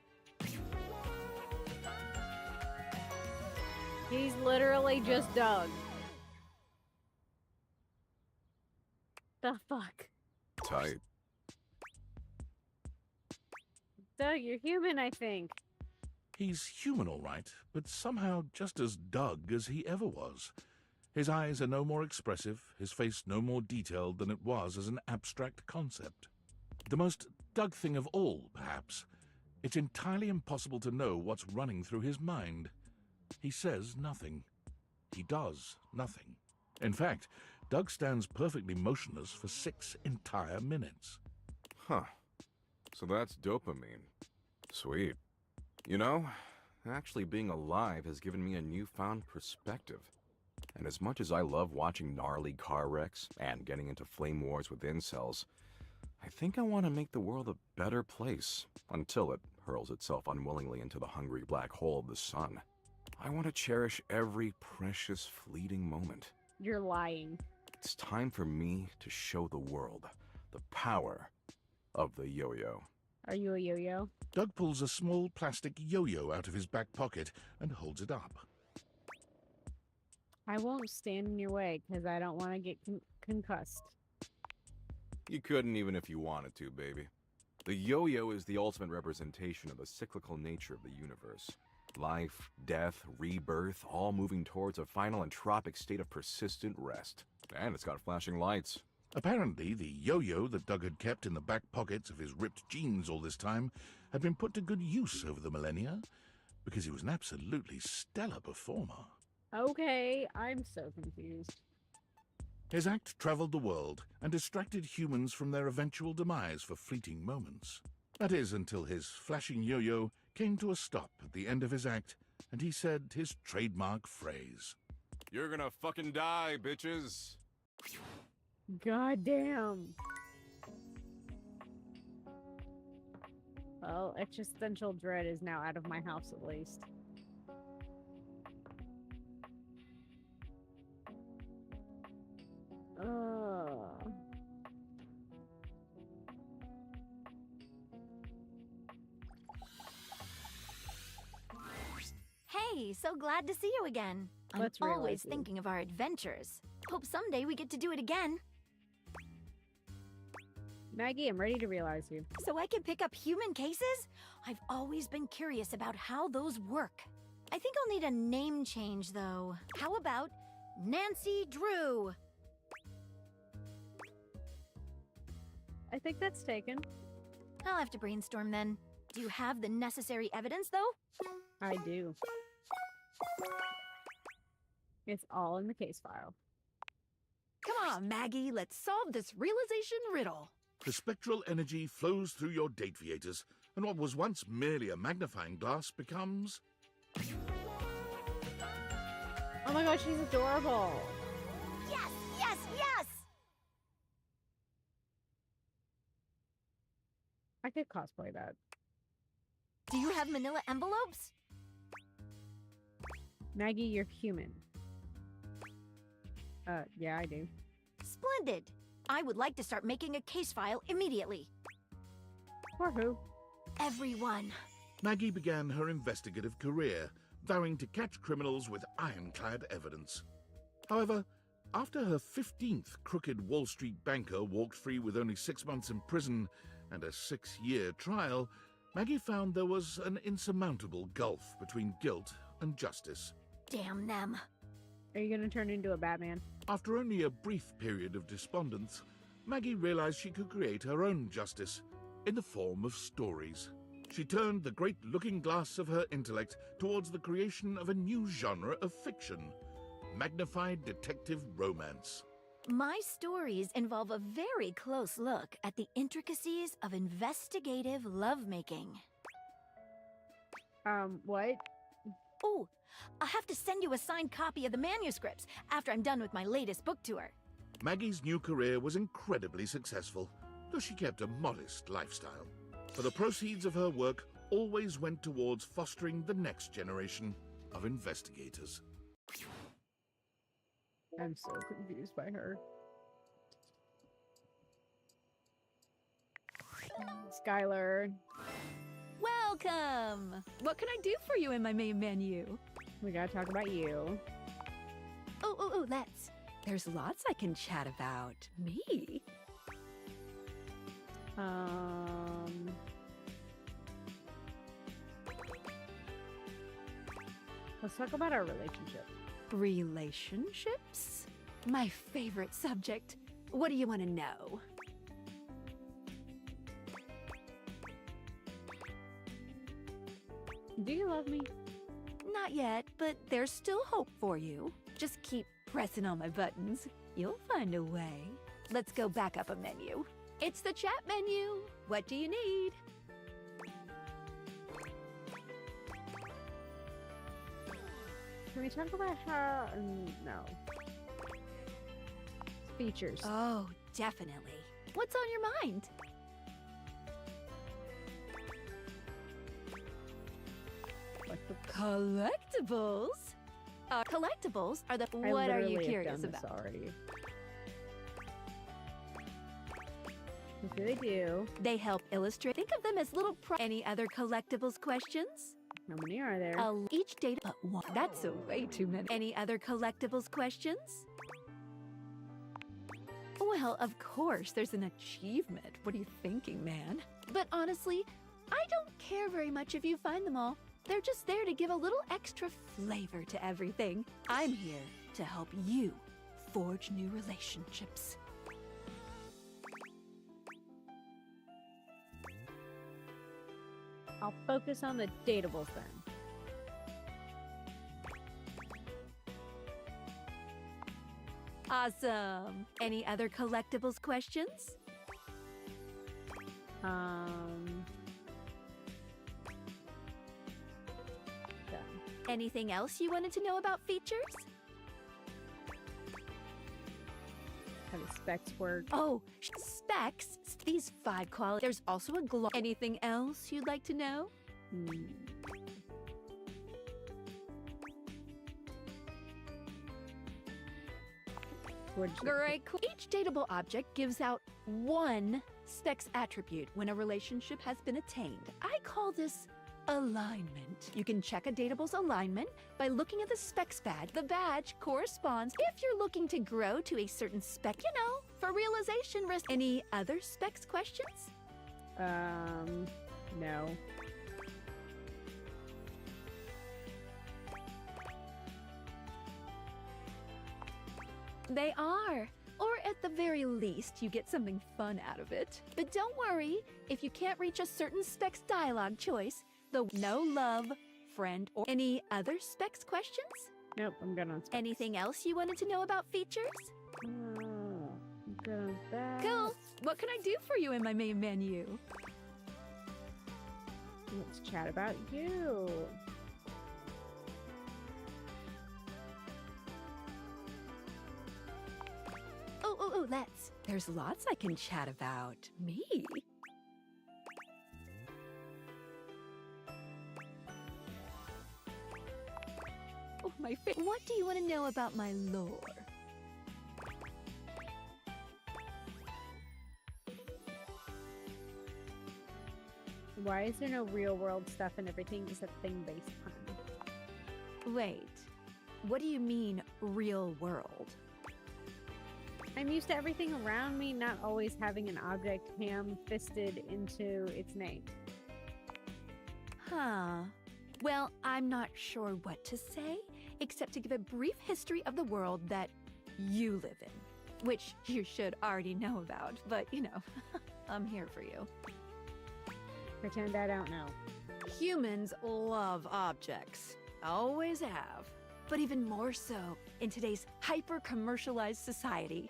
He's literally just Doug. The fuck? Tight. Doug, you're human, I think. He's human, all right, but somehow just as Doug as he ever was. His eyes are no more expressive, his face no more detailed than it was as an abstract concept. The most Doug thing of all, perhaps, it's entirely impossible to know what's running through his mind. He says nothing. He does nothing. In fact, Doug stands perfectly motionless for 6 entire minutes. Huh. So that's dopamine. Sweet. You know, actually being alive has given me a newfound perspective. And as much as I love watching gnarly car wrecks and getting into flame wars with incels, I think I want to make the world a better place until it hurls itself unwillingly into the hungry black hole of the sun. I want to cherish every precious fleeting moment. You're lying. It's time for me to show the world the power of the yo-yo. Are you a yo-yo? Doug pulls a small plastic yo-yo out of his back pocket and holds it up. I won't stand in your way because I don't want to get concussed. You couldn't even if you wanted to, baby. The yo-yo is the ultimate representation of the cyclical nature of the universe. Life, death, rebirth, all moving towards a final entropic state of persistent rest. And it's got flashing lights. Apparently, the yo-yo that Doug had kept in the back pockets of his ripped jeans all this time had been put to good use over the millennia, because he was an absolutely stellar performer. Okay, I'm so confused. His act traveled the world and distracted humans from their eventual demise for fleeting moments. That is, until his flashing yo-yo came to a stop at the end of his act, and he said his trademark phrase. You're gonna fucking die, bitches. God damn. Well, existential dread is now out of my house at least. Hey, so glad to see you again. Let's I'm realize always you. thinking of our adventures. Hope someday we get to do it again, Maggie, I'm ready to realize you. so I can pick up human cases? I've always been curious about how those work. I think I'll need a name change, though. How about Nancy Drew? I think that's taken. I'll have to brainstorm then. Do you have the necessary evidence, though? I do. It's all in the case file. Come on, Maggie, let's solve this realization riddle. The spectral energy flows through your Dateables, and what was once merely a magnifying glass becomes... Oh my god, she's adorable. Yes, yes, yes! I could cosplay that. Do you have manila envelopes? Maggie, you're human. Yeah, I do. Splendid! I would like to start making a case file immediately. For who? Everyone. Maggie began her investigative career, vowing to catch criminals with ironclad evidence. However, After her 15th crooked Wall Street banker walked free with only 6 months in prison and a 6-year trial, Maggie found there was an insurmountable gulf between guilt and justice. Damn them. Are you gonna turn into a Batman? After only a brief period of despondence, Maggie realized she could create her own justice in the form of stories. She turned the great looking glass of her intellect towards the creation of a new genre of fiction, magnified detective romance. My stories involve a very close look at the intricacies of investigative lovemaking. What? Oh, I'll have to send you a signed copy of the manuscripts after I'm done with my latest book tour. Maggie's new career was incredibly successful, though she kept a modest lifestyle. For the proceeds of her work always went towards fostering the next generation of investigators. I'm so confused by her. Skylar. Welcome! What can I do for you in my main menu? We gotta talk about you. Oh, let's. There's lots I can chat about. Me? Let's talk about our relationship. Relationships? My favorite subject. What do you want to know? Do you love me? Not yet, but there's still hope for you. Just keep pressing on my buttons. You'll find a way. Let's go back up a menu. It's the chat menu. What do you need? Can we talk about how... no. Features. Oh, definitely. What's on your mind? Collectibles? Collectibles are the... I What are you literally have curious done this about? already. What do they do? They help illustrate. Think of them as little Any other collectibles questions? How many are there? Each data but one. That's a way too many. Any other collectibles questions? Well, of course, there's an achievement. What are you thinking, man? But honestly, I don't care very much if you find them all. They're just there to give a little extra flavor to everything. I'm here to help you forge new relationships. I'll focus on the Dateables then. Awesome. Any other collectibles questions? Done. Anything else you wanted to know about features? How the specs work. Oh, specs. These 5 qualities. There's also a glow. Anything else you'd like to know? Great. Each dateable object gives out one specs attribute when a relationship has been attained. I call this alignment. You can check a dateable's alignment by looking at the specs badge. The badge corresponds if you're looking to grow to a certain spec, you know, for realization risk. Any other specs questions? No. They are. Or at the very least, you get something fun out of it. But don't worry, if you can't reach a certain specs dialogue choice, the no love, friend, or any other specs questions? Nope, I'm good on specs. Anything else you wanted to know about features? I'm good on that. Cool. What can I do for you in my main menu? Let's chat about you. Oh, let's. There's lots I can chat about. Me? Oh, What do you want to know about my lore? Why is there no real world stuff and everything is a thing based on? Wait. What do you mean, real world? I'm used to everything around me not always having an object ham-fisted into its name. Huh. Well, I'm not sure what to say, except to give a brief history of the world that you live in, which you should already know about, but you know, I'm here for you. Pretend I don't know. Humans love objects. Always have. But even more so in today's hyper-commercialized society.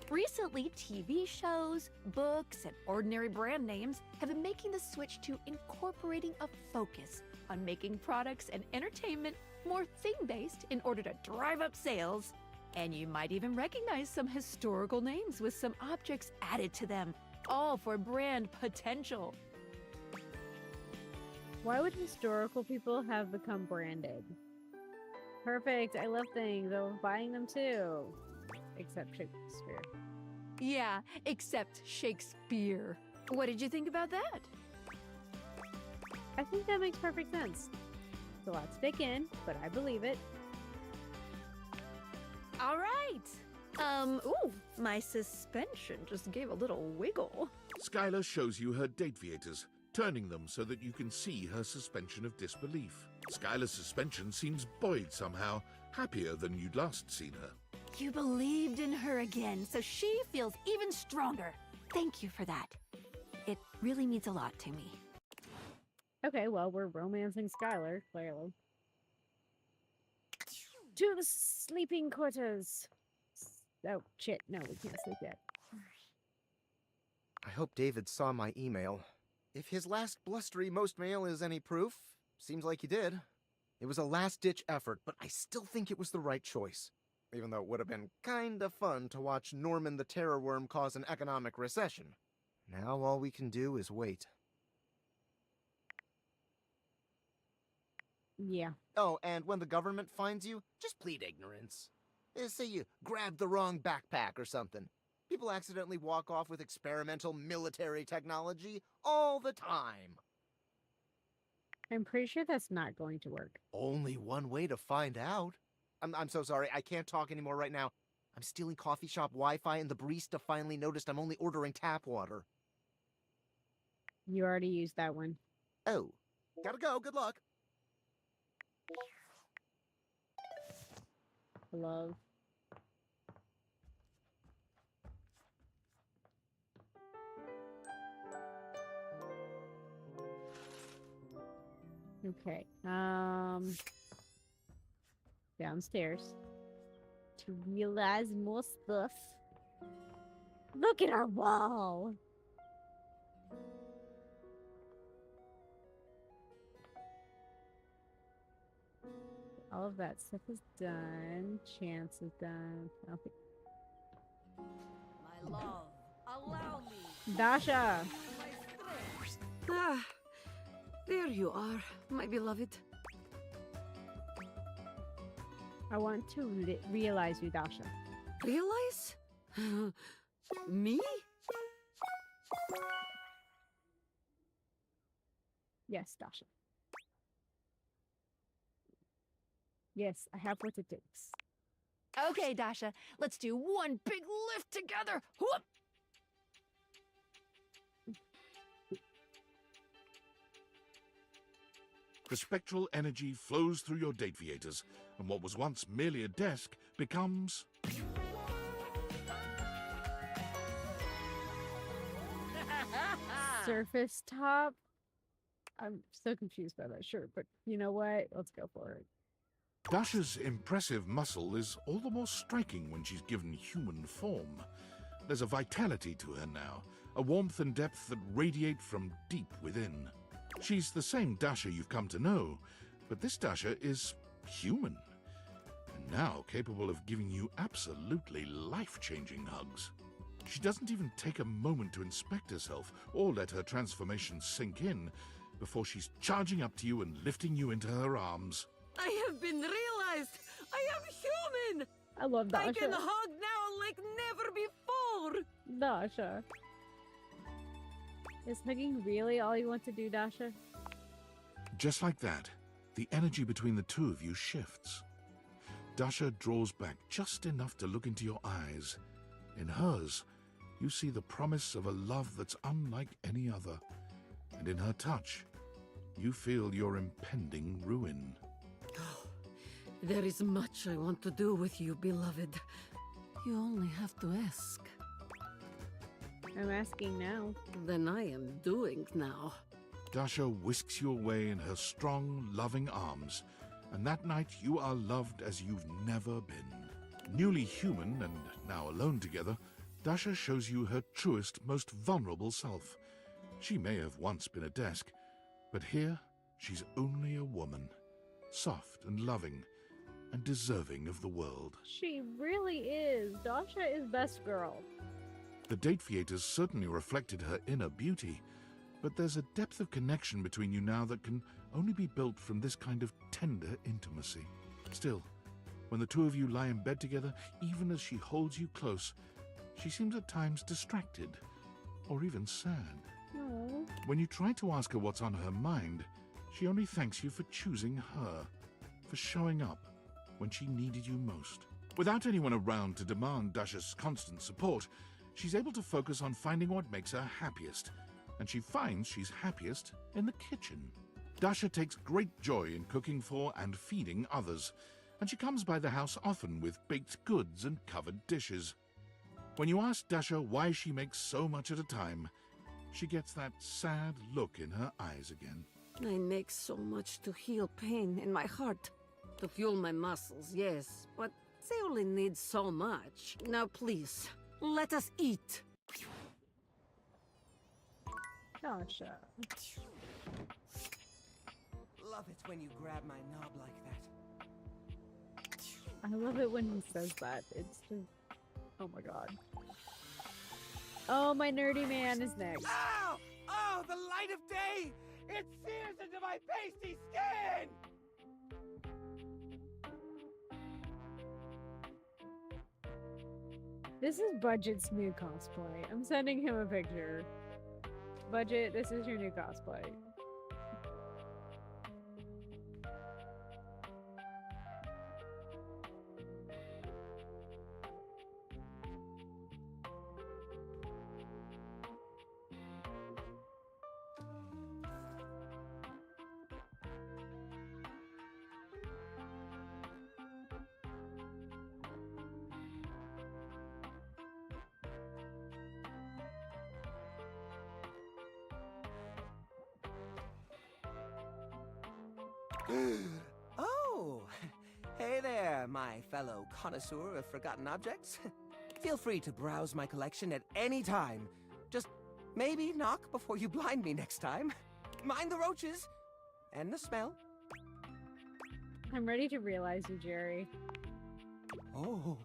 Recently, TV shows, books, and ordinary brand names have been making the switch to incorporating a focus on making products and entertainment more thing-based in order to drive up sales. And you might even recognize some historical names with some objects added to them, all for brand potential. Why would historical people have become branded? Perfect. I love things. I love buying them too. Except Shakespeare. Yeah, except Shakespeare. What did you think about that? I think that makes perfect sense. It's a lot to take in, but I believe it. All right. Ooh, my suspension just gave a little wiggle. Skylar shows you her Dateables, turning them so that you can see her suspension of disbelief. Skylar's suspension seems buoyed somehow, happier than you'd last seen her. You believed in her again, so she feels even stronger. Thank you for that. It really means a lot to me. Okay, well, we're romancing Skylar, clearly. To the sleeping quarters. Oh, shit. No, we can't sleep yet. I hope David saw my email. If his last blustery most mail is any proof, seems like he did. It was a last-ditch effort, but I still think it was the right choice. Even though it would have been kinda fun to watch Norman the Terror Worm cause an economic recession. Now all we can do is wait. Yeah. Oh, and when the government finds you, just plead ignorance. Say you grabbed the wrong backpack or something. People accidentally walk off with experimental military technology all the time. I'm pretty sure that's not going to work. Only one way to find out. I'm so sorry, I can't talk anymore right now. I'm stealing coffee shop Wi-Fi and the barista finally noticed I'm only ordering tap water. You already used that one. Oh, gotta go, good luck. Love. Okay. Downstairs. To realize more stuff. Look at our wall. All of that stuff is done. Chance is done. Okay. My love, allow me. Dasha! Ah, there you are, my beloved. I want to realize you, Dasha. Realize? Me? Yes, Dasha. Yes, I have what it takes. Okay, Dasha, let's do one big lift together. Whoop! The spectral energy flows through your Dateables, and what was once merely a desk becomes... Surface top? I'm so confused by that shirt, but you know what? Let's go for it. Dasha's impressive muscle is all the more striking when she's given human form. There's a vitality to her now, a warmth and depth that radiate from deep within. She's the same Dasha you've come to know, but this Dasha is human, and now capable of giving you absolutely life-changing hugs. She doesn't even take a moment to inspect herself or let her transformation sink in before she's charging up to you and lifting you into her arms. I have been realized! I am human! I love Dasha. I can hug now like never before! Dasha. Is hugging really all you want to do, Dasha? Just like that, the energy between the two of you shifts. Dasha draws back just enough to look into your eyes, In hers, you see the promise of a love that's unlike any other. And in her touch, you feel your impending ruin. There is much I want to do with you, beloved. You only have to ask. I'm asking now. Then I am doing now. Dasha whisks you away in her strong, loving arms, and that night you are loved as you've never been. Newly human and now alone together, Dasha shows you her truest, most vulnerable self. She may have once been a desk, but here she's only a woman, soft and loving, and deserving of the world. She really is. Dasha is best girl. The date theaters certainly reflected her inner beauty, but there's a depth of connection between you now that can only be built from this kind of tender intimacy. Still, when the two of you lie in bed together, even as she holds you close, she seems at times distracted, or even sad. Aww. When you try to ask her what's on her mind, she only thanks you for choosing her, for showing up when she needed you most. Without anyone around to demand Dasha's constant support, she's able to focus on finding what makes her happiest, and she finds she's happiest in the kitchen. Dasha takes great joy in cooking for and feeding others, and she comes by the house often with baked goods and covered dishes. When you ask Dasha why she makes so much at a time, she gets that sad look in her eyes again. I make so much to heal pain in my heart. To fuel my muscles, yes, but they only need so much. Now please, let us eat. Dasha. Love it when you grab my knob like that. I love it when he says that. It's just... Oh my god. Oh, my nerdy man is next. Ow! Oh, the light of day! It sears into my pasty skin! This is Budget's new cosplay. I'm sending him a picture. Budget, this is your new cosplay. Oh, hey there, my fellow connoisseur of forgotten objects. Feel free to browse my collection at any time. Just maybe knock before you blind me next time. Mind the roaches and the smell. I'm ready to realize you, Jerry. Oh,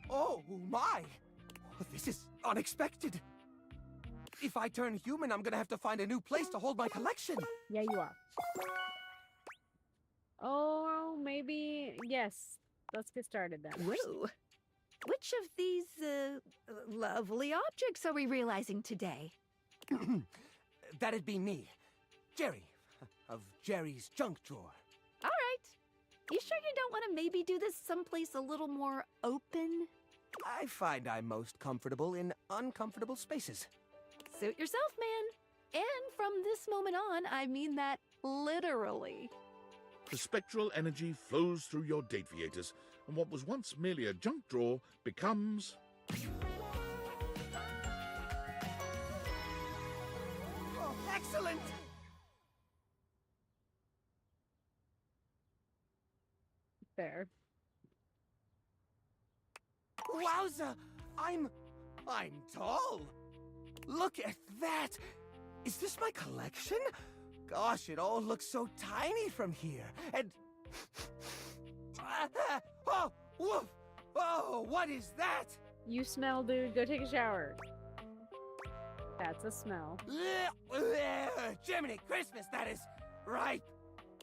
oh my! This is unexpected. If I turn human, I'm gonna have to find a new place to hold my collection. Yeah, you are. Oh, maybe... Yes. Let's get started then. Whoa. Which of these lovely objects are we realizing today? That'd be me, Jerry, of Jerry's junk drawer. All right. You sure you don't want to maybe do this someplace a little more open? I find I'm most comfortable in uncomfortable spaces. Suit yourself, man. And from this moment on, I mean that literally. The spectral energy flows through your date theaters, and what was once merely a junk drawer becomes... Oh, excellent! There. Wowza! I'm tall! Look at that! Is this my collection? Gosh, it all looks so tiny from here. And... oh, woof! Oh, what is that? You smell, dude. Go take a shower. That's a smell. Jiminy Christmas, that is right.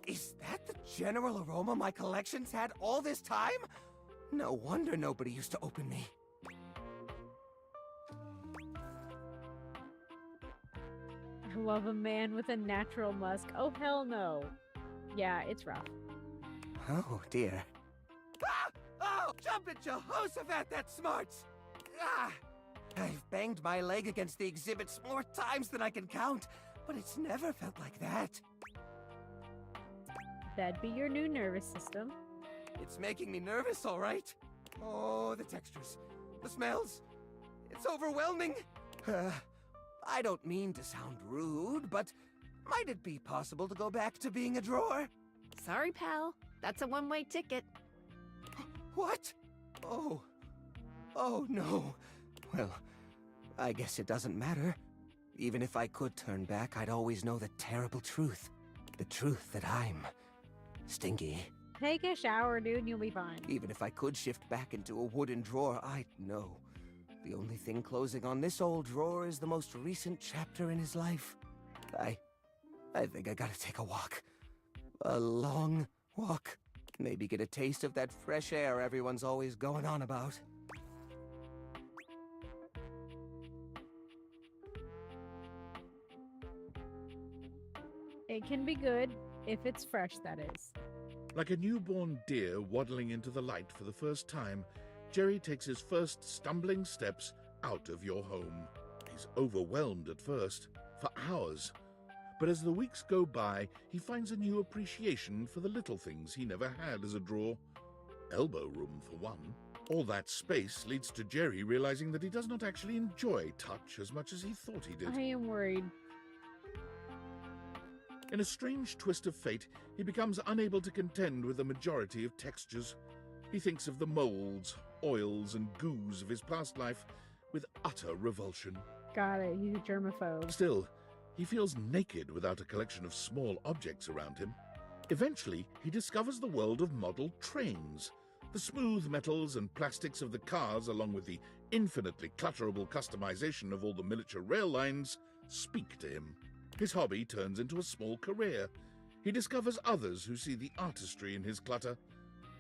Is that the general aroma my collection's had all this time? No wonder nobody used to open me. I love a man with a natural musk. Oh, hell no. Yeah, it's rough. Oh, dear. Ah! Oh, jumpin' Jehoshaphat, that smarts! Ah! I've banged my leg against the exhibits more times than I can count, but it's never felt like that. That'd be your new nervous system. It's making me nervous, all right. Oh, the textures, the smells. It's overwhelming. I don't mean to sound rude, but might it be possible to go back to being a drawer? Sorry, pal. That's a one-way ticket. What? Oh. Oh, no. Well, I guess it doesn't matter. Even if I could turn back, I'd always know the terrible truth. The truth that I'm stinky. Take a shower, dude, and you'll be fine. Even if I could shift back into a wooden drawer, I'd know. The only thing closing on this old drawer is the most recent chapter in his life. I think I gotta take a walk. A long walk. Maybe get a taste of that fresh air everyone's always going on about. It can be good if it's fresh, that is. Like a newborn deer waddling into the light for the first time, Jerry takes his first stumbling steps out of your home. He's overwhelmed at first, for hours. But as the weeks go by, he finds a new appreciation for the little things he never had as a drawer. Elbow room, for one. All that space leads to Jerry realizing that he does not actually enjoy touch as much as he thought he did. I am worried. In a strange twist of fate, he becomes unable to contend with the majority of textures. He thinks of the molds, oils, and goos of his past life with utter revulsion. Got it, he's a germaphobe. Still, he feels naked without a collection of small objects around him. Eventually, he discovers the world of model trains. The smooth metals and plastics of the cars, along with the infinitely clutterable customization of all the miniature rail lines, speak to him. His hobby turns into a small career. He discovers others who see the artistry in his clutter.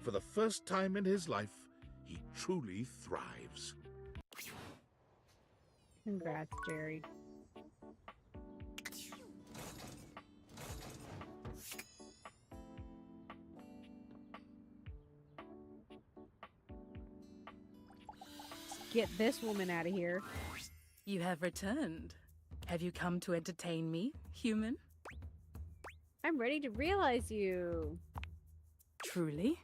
For the first time in his life, he truly thrives. Congrats, Jerry. Let's get this woman out of here. You have returned. Have you come to entertain me, human? I'm ready to realize you. Truly?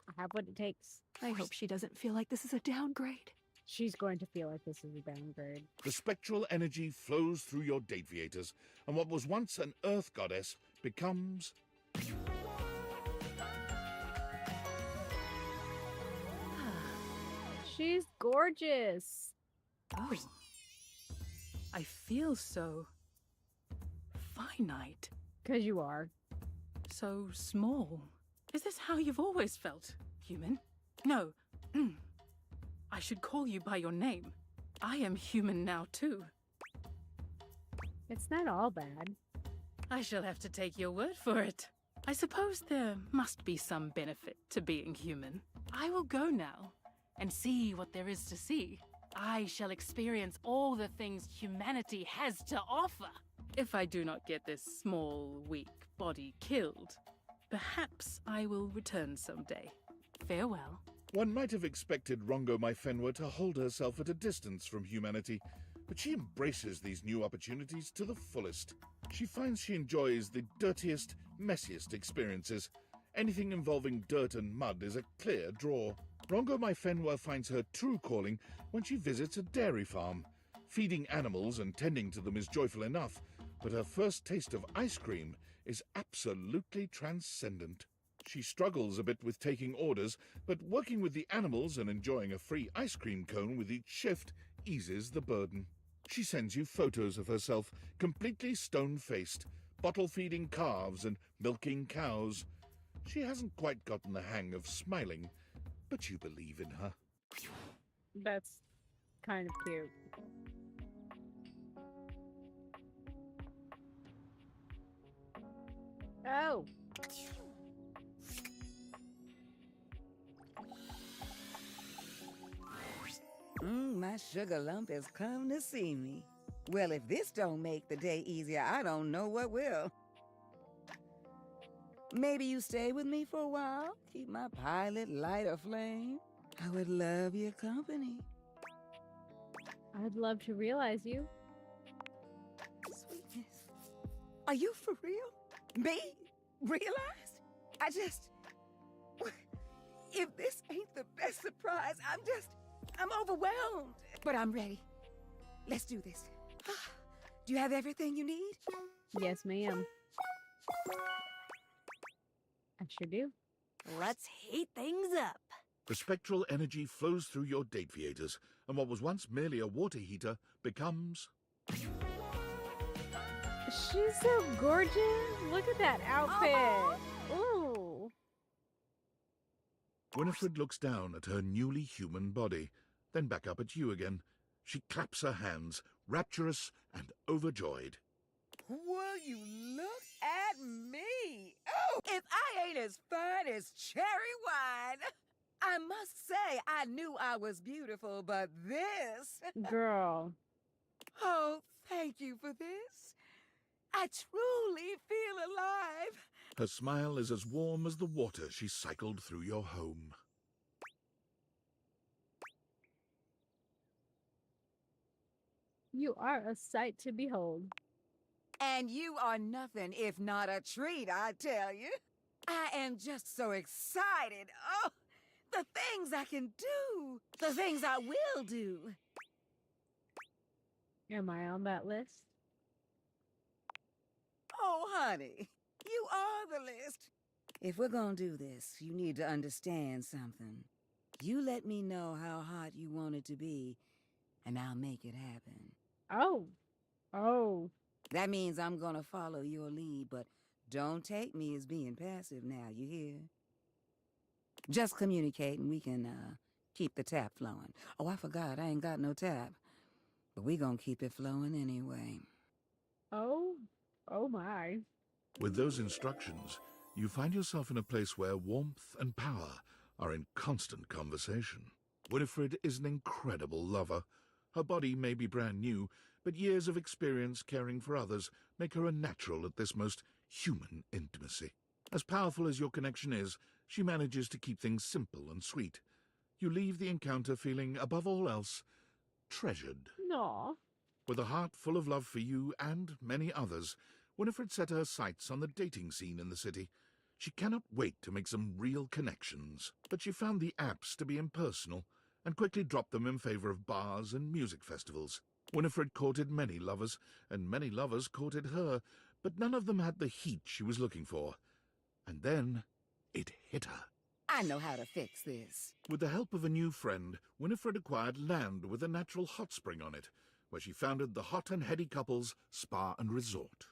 I have what it takes. I hope she doesn't feel like this is a downgrade. She's going to feel like this is a downgrade. The spectral energy flows through your Dateaviators, and what was once an Earth goddess becomes... She's gorgeous. Oh. I feel so... finite. 'Cause you are. So small. Is this how you've always felt, human? No. I should call you by your name. I am human now, too. It's not all bad. I shall have to take your word for it. I suppose there must be some benefit to being human. I will go now and see what there is to see. I shall experience all the things humanity has to offer. If I do not get this small, weak body killed, perhaps I will return someday. Farewell. One might have expected Rongo Myfenwa to hold herself at a distance from humanity, but she embraces these new opportunities to the fullest. She finds she enjoys the dirtiest, messiest experiences. Anything involving dirt and mud is a clear draw. Rongo Myfenwa finds her true calling when she visits a dairy farm. Feeding animals and tending to them is joyful enough, but her first taste of ice cream is absolutely transcendent. She struggles a bit with taking orders, but working with the animals and enjoying a free ice cream cone with each shift eases the burden. She sends you photos of herself, completely stone-faced, bottle-feeding calves and milking cows. She hasn't quite gotten the hang of smiling, but you believe in her. That's kind of cute. Oh! My sugar lump has come to see me. Well, if this don't make the day easier, I don't know what will. Maybe you stay with me for a while? Keep my pilot light aflame? I would love your company. I'd love to realize you. Sweetness. Are you for real? Me? Realized? If this ain't the best surprise, I'm overwhelmed. But I'm ready. Let's do this. Do you have everything you need? Yes, ma'am. I sure do. Let's heat things up. The spectral energy flows through your date theaters, and what was once merely a water heater becomes... She's so gorgeous. Look at that outfit. Ooh. Winifred looks down at her newly human body, then back up at you again. She claps her hands, rapturous and overjoyed. Will you look at me? Oh, if I ain't as fine as cherry wine. I must say, I knew I was beautiful, but this... Girl. Oh, thank you for this. I truly feel alive. Her smile is as warm as the water she cycled through your home. You are a sight to behold. And you are nothing if not a treat, I tell you. I am just so excited. Oh, the things I can do. The things I will do. Am I on that list? Oh, honey, you are the list. If we're gonna do this, you need to understand something. You let me know how hot you want it to be, and I'll make it happen. Oh. Oh. That means I'm gonna follow your lead, but don't take me as being passive now, you hear? Just communicate and we can, keep the tap flowing. Oh, I forgot, I ain't got no tap. But we gonna keep it flowing anyway. Oh. Oh my. With those instructions, you find yourself in a place where warmth and power are in constant conversation. Winifred is an incredible lover. Her body may be brand new, but years of experience caring for others make her a natural at this most human intimacy. As powerful as your connection is, she manages to keep things simple and sweet. You leave the encounter feeling, above all else, treasured. No. With a heart full of love for you and many others, Winifred set her sights on the dating scene in the city. She cannot wait to make some real connections, but she found the apps to be impersonal and quickly dropped them in favor of bars and music festivals. Winifred courted many lovers, and many lovers courted her, but none of them had the heat she was looking for. And then it hit her. I know how to fix this. With the help of a new friend, Winifred acquired land with a natural hot spring on it, where she founded the Hot and Heady Couples Spa and Resort.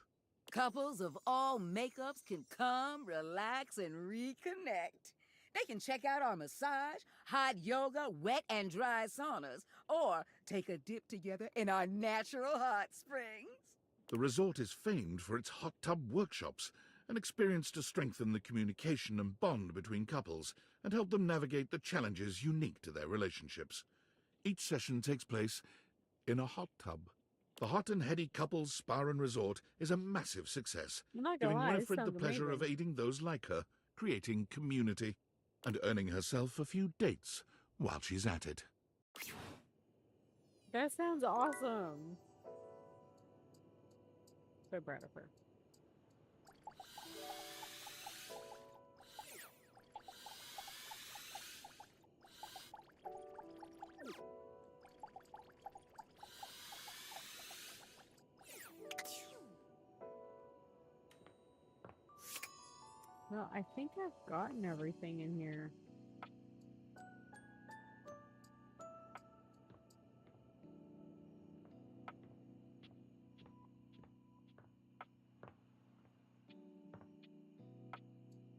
Couples of all makeups can come, relax, and reconnect. They can check out our massage, hot yoga, wet and dry saunas, or take a dip together in our natural hot springs. The resort is famed for its hot tub workshops, an experience to strengthen the communication and bond between couples and help them navigate the challenges unique to their relationships. Each session takes place in a hot tub. The Hot and Heady Couples Spa and Resort is a massive success, I'm not gonna giving lie, it Winifred the sounds pleasure of amazing. aiding those like her, creating community, and earning herself a few dates while she's at it. That sounds awesome. So proud of her. Well, I think I've gotten everything in here.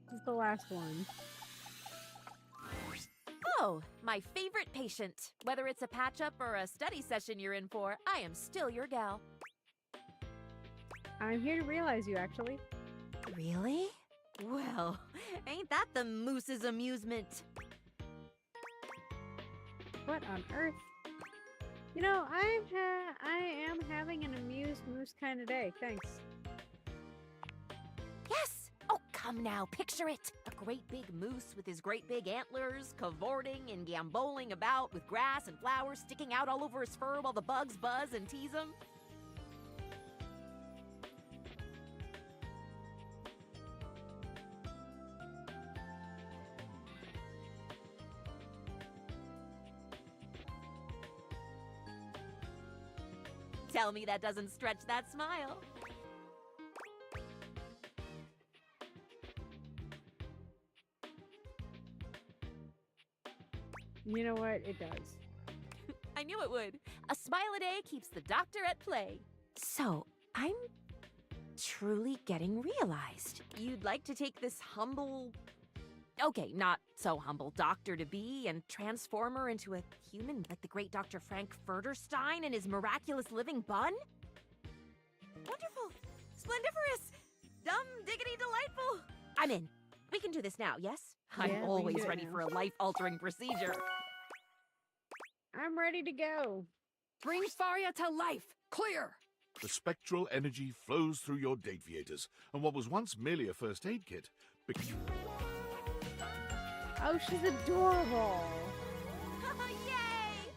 This is the last one. Oh, my favorite patient. Whether it's a patch-up or a study session you're in for, I am still your gal. I'm here to realize you, actually. Really? Well, ain't that the moose's amusement? What on earth? You know, I am having an amused moose kind of day. Thanks. Yes! Oh, Come now, picture it. A great big moose with his great big antlers, cavorting and gamboling about with grass and flowers sticking out all over his fur while the bugs buzz and tease him. Tell me that doesn't stretch that smile. You know what? It does. I knew it would. A smile a day keeps the doctor at play. So, I'm truly getting realized. You'd like to take this humble... Okay, not so humble doctor-to-be and transform her into a human like the great Dr. Frank Furterstein and his miraculous living bun? Wonderful! Splendiferous! Dumb diggity delightful! I'm in. We can do this now, yes? Yeah, I'm we can always do it ready now. for a life-altering procedure. I'm ready to go. Bring Faria to life! Clear! The spectral energy flows through your Dateables, and what was once merely a first aid kit became... Oh, she's adorable. Yay!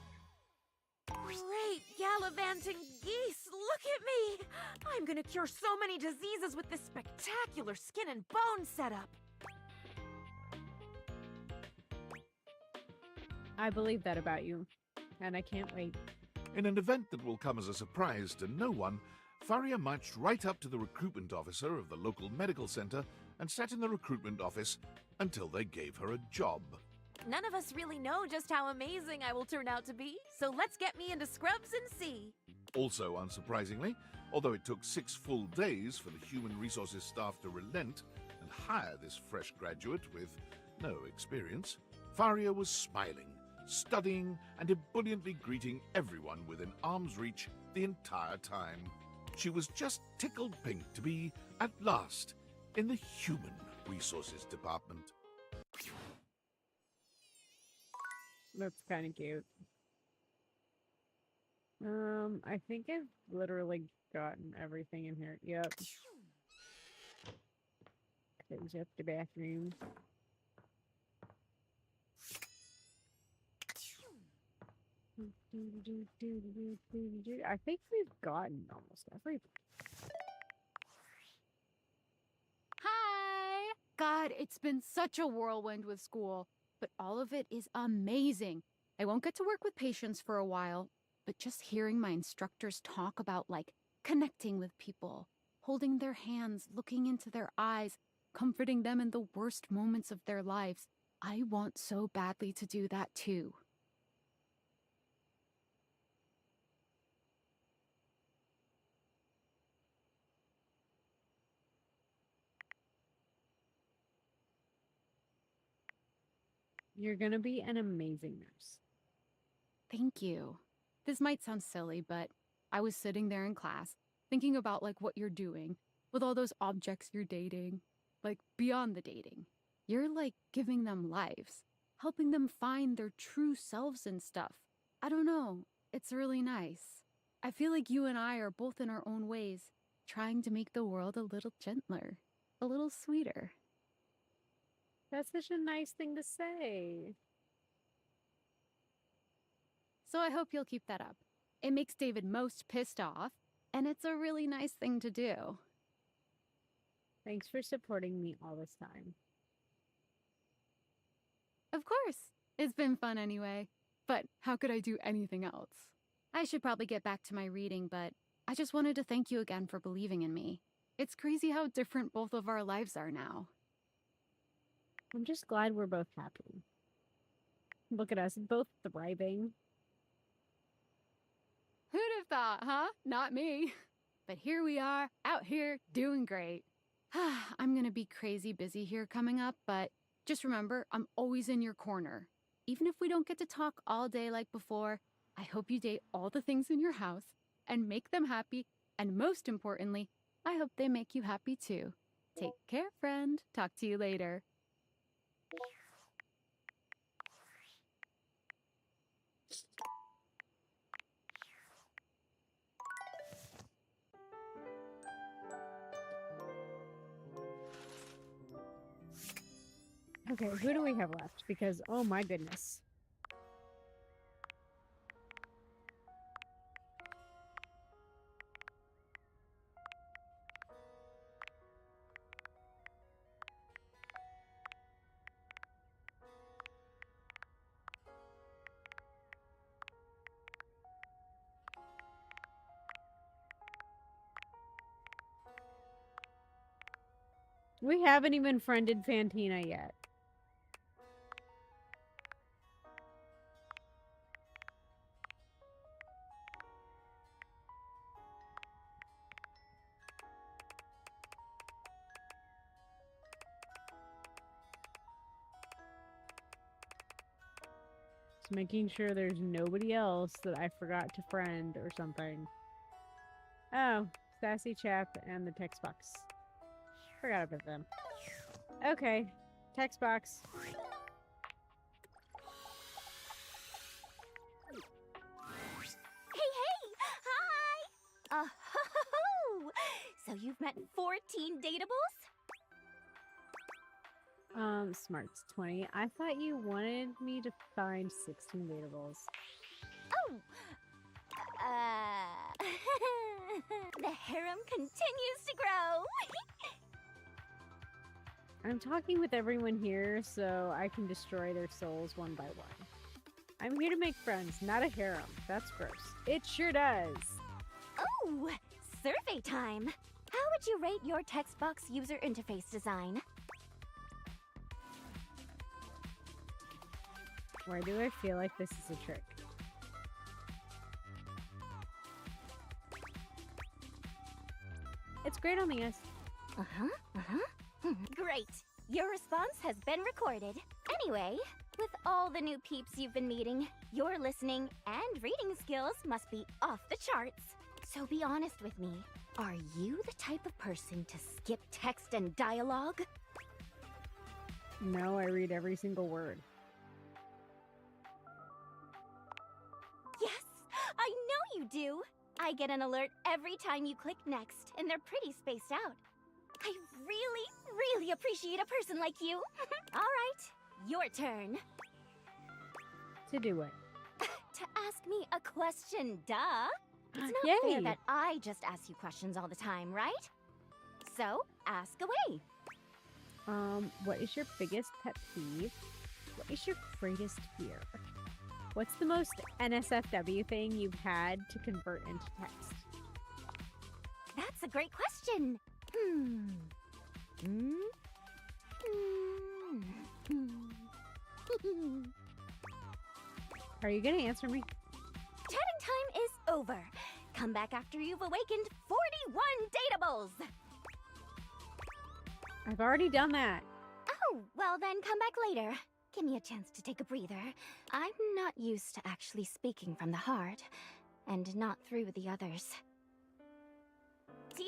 Great gallivanting geese! Look at me! I'm gonna cure so many diseases with this spectacular skin and bone setup! I believe that about you, and I can't wait. In an event that will come as a surprise to no one, Faria marched right up to the recruitment officer of the local medical center and sat in the recruitment office until they gave her a job. None of us really know just how amazing I will turn out to be, so let's get me into scrubs and see. Also, unsurprisingly, although it took 6 full days for the human resources staff to relent and hire this fresh graduate with no experience, Faria was smiling, studying, and ebulliently greeting everyone within arm's reach the entire time. She was just tickled pink to be, at last, in the human resources department. That's kind of cute. I think I've literally gotten everything in here. Yep. Close up the bathroom. I think we've gotten almost everything. Hi! God, it's been such a whirlwind with school, but all of it is amazing. I won't get to work with patients for a while, but just hearing my instructors talk about, like, connecting with people, holding their hands, looking into their eyes, comforting them in the worst moments of their lives, I want so badly to do that too. You're gonna be an amazing nurse. Thank you. This might sound silly, but I was sitting there in class, thinking about like what you're doing with all those objects you're dating, like beyond the dating. You're like giving them lives, helping them find their true selves and stuff. I don't know. It's really nice. I feel like you and I are both in our own ways, trying to make the world a little gentler, a little sweeter. That's such a nice thing to say. So I hope you'll keep that up. It makes David most pissed off, and it's a really nice thing to do. Thanks for supporting me all this time. Of course. It's been fun anyway. But how could I do anything else? I should probably get back to my reading, but I just wanted to thank you again for believing in me. It's crazy how different both of our lives are now. I'm just glad we're both happy. Look at us, both thriving. Who'd have thought, huh? Not me. But here we are, out here, doing great. I'm gonna be crazy busy here coming up, but just remember, I'm always in your corner. Even if we don't get to talk all day like before, I hope you date all the things in your house and make them happy, and most importantly, I hope they make you happy too. Take care, friend. Talk to you later. Okay, who do we have left? Because, oh my goodness. We haven't even friended Fantina yet. Just making sure there's nobody else that I forgot to friend or something. Oh, Sassy Chap and the text box. Forgot about them. Okay, text box. Hey, hey! Hi! Oh, so you've met 14 Dateables? Smarts 20. I thought you wanted me to find 16 Dateables. Oh! The harem continues to grow! I'm talking with everyone here so I can destroy their souls one by one. I'm here to make friends, not a harem. That's gross. It sure does. Oh! Survey time! How would you rate your text box user interface design? Why do I feel like this is a trick? It's great on the S. Great! Your response has been recorded. Anyway, with all the new peeps you've been meeting, your listening and reading skills must be off the charts. So be honest with me. Are you the type of person to skip text and dialogue? No, I read every single word. Yes, I know you do. I get an alert every time you click next, and they're pretty spaced out. I really appreciate a person like you. All right, your turn. To do it. To ask me a question, duh. It's not Yay. fair that I just ask you questions all the time, right? So, ask away. What is your biggest pet peeve? What is your greatest fear? What's the most NSFW thing you've had to convert into text? That's a great question. Are you gonna answer me? Chatting time is over. Come back after you've awakened 41 Dateables. I've already done that. Oh, well then come back later. Give me a chance to take a breather. I'm not used to actually speaking from the heart, and not through the others. TTYL!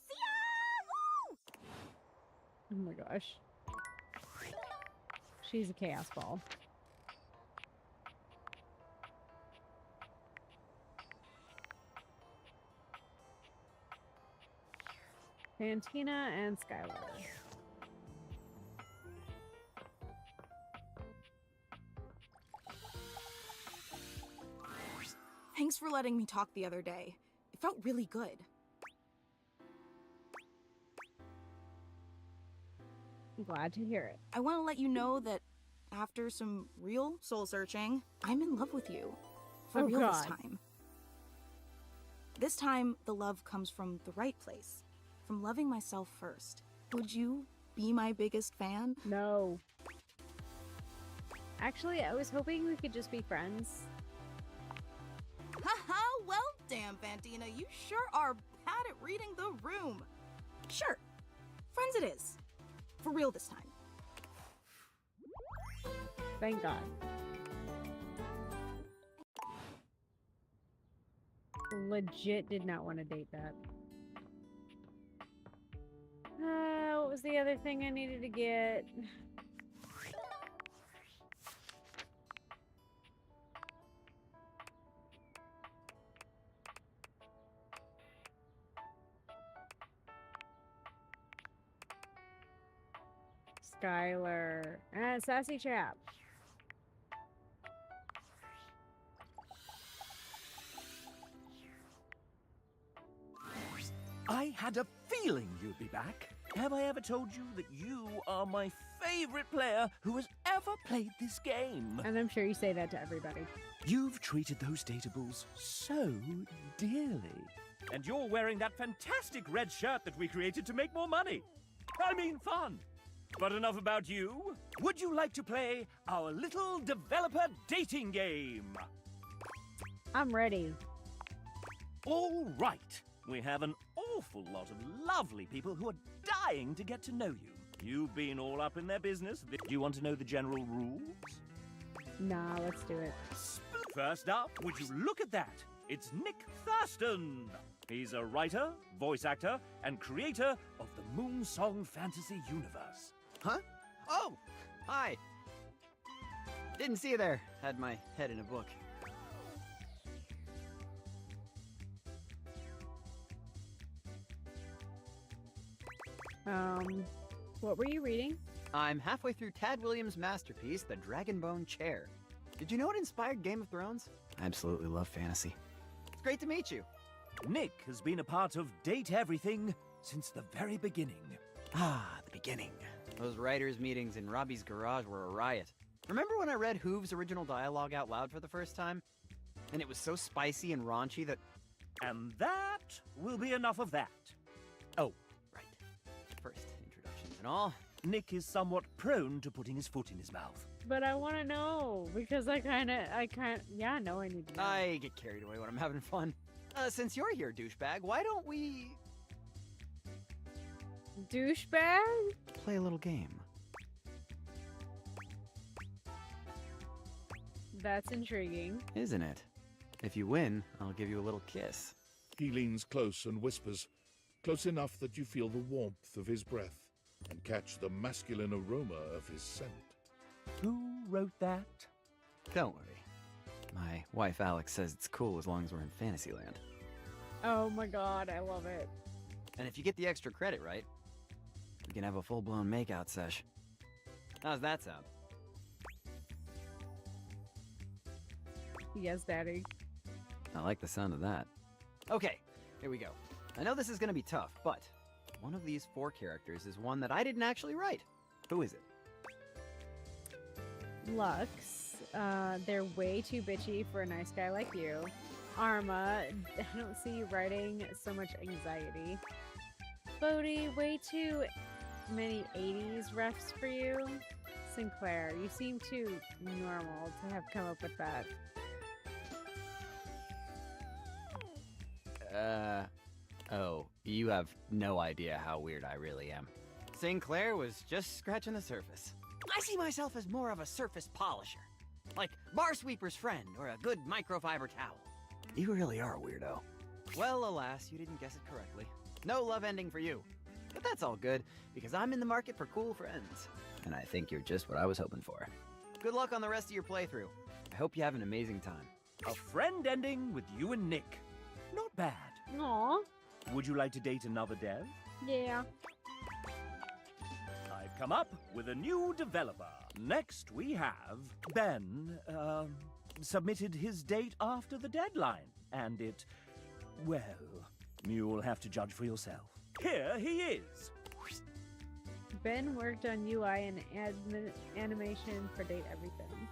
See ya! Woo! Oh my gosh. She's a chaos ball. Fantina and Skylar. Thanks for letting me talk the other day. It felt really good. I'm glad to hear it. I want to let you know that after some real soul searching, I'm in love with you. For Oh, real this God. time. This time, the love comes from the right place. From loving myself first. Would you be my biggest fan? No. Actually, I was hoping we could just be friends. Haha, well, damn, Fantina, you sure are bad at reading the room. Sure, friends it is. For real this time. Thank God. Legit did not want to date that. What was the other thing I needed to get? Skylar. Sassy chap. I had a feeling you'd be back. Have I ever told you that you are my favorite player who has ever played this game? And I'm sure you say that to everybody. You've treated those Dateables so dearly. And you're wearing that fantastic red shirt that we created to make more money. I mean fun. But enough about you. Would you like to play our little developer dating game? I'm ready. All right. We have an awful lot of lovely people who are dying to get to know you. You've been all up in their business. Do you want to know the general rules? Nah, let's do it. First up, would you look at that? It's Nick Thurston. He's a writer, voice actor, and creator of the Moonsong Fantasy universe. Huh? Oh! Hi! Didn't see you there. Had my head in a book. What were you reading? I'm halfway through Tad Williams' masterpiece, The Dragonbone Chair. Did you know it inspired Game of Thrones? I absolutely love fantasy. It's great to meet you. Nick has been a part of Date Everything since the very beginning. Ah, the beginning. Those writers' meetings in Robbie's garage were a riot. Remember when I read Hoove's original dialogue out loud for the first time? And it was so spicy and raunchy that... And that will be enough of that. Oh, right. First, introductions and all. Nick is somewhat prone to putting his foot in his mouth. But I want to know, because I know I need to know. I get carried away when I'm having fun. Since you're here, douchebag, why don't we... Douchebag? play a little game? That's intriguing. Isn't it? If you win, I'll give you a little kiss. He leans close and whispers, close enough that you feel the warmth of his breath and catch the masculine aroma of his scent. Who wrote that? Don't worry. My wife Alex says it's cool as long as we're in Fantasyland. Oh my god, I love it. And if you get the extra credit right, we can have a full-blown makeout sesh. How's that sound? Yes, Daddy. I like the sound of that. Okay, here we go. I know this is gonna be tough, but one of these 4 characters is one that I didn't actually write. Who is it? Lux. They're way too bitchy for a nice guy like you. Arma. I don't see you writing so much anxiety. Bodhi. Way too many 80s refs for you. Sinclair. You seem too normal to have come up with that. Oh, you have no idea how weird I really am. Sinclair was just scratching the surface. I see myself as more of a surface polisher. Like bar sweeper's friend or a good microfiber towel. You really are a weirdo. Well, alas, you didn't guess it correctly. No love ending for you. But that's all good, because I'm in the market for cool friends. And I think you're just what I was hoping for. Good luck on the rest of your playthrough. I hope you have an amazing time. A friend ending with you and Nick. Not bad. Aw. Would you like to date another dev? Yeah. I've come up with a new developer. Next we have Ben, submitted his date after the deadline. And it, well, you'll have to judge for yourself. Here he is. Ben worked on UI and animation for Date Everything.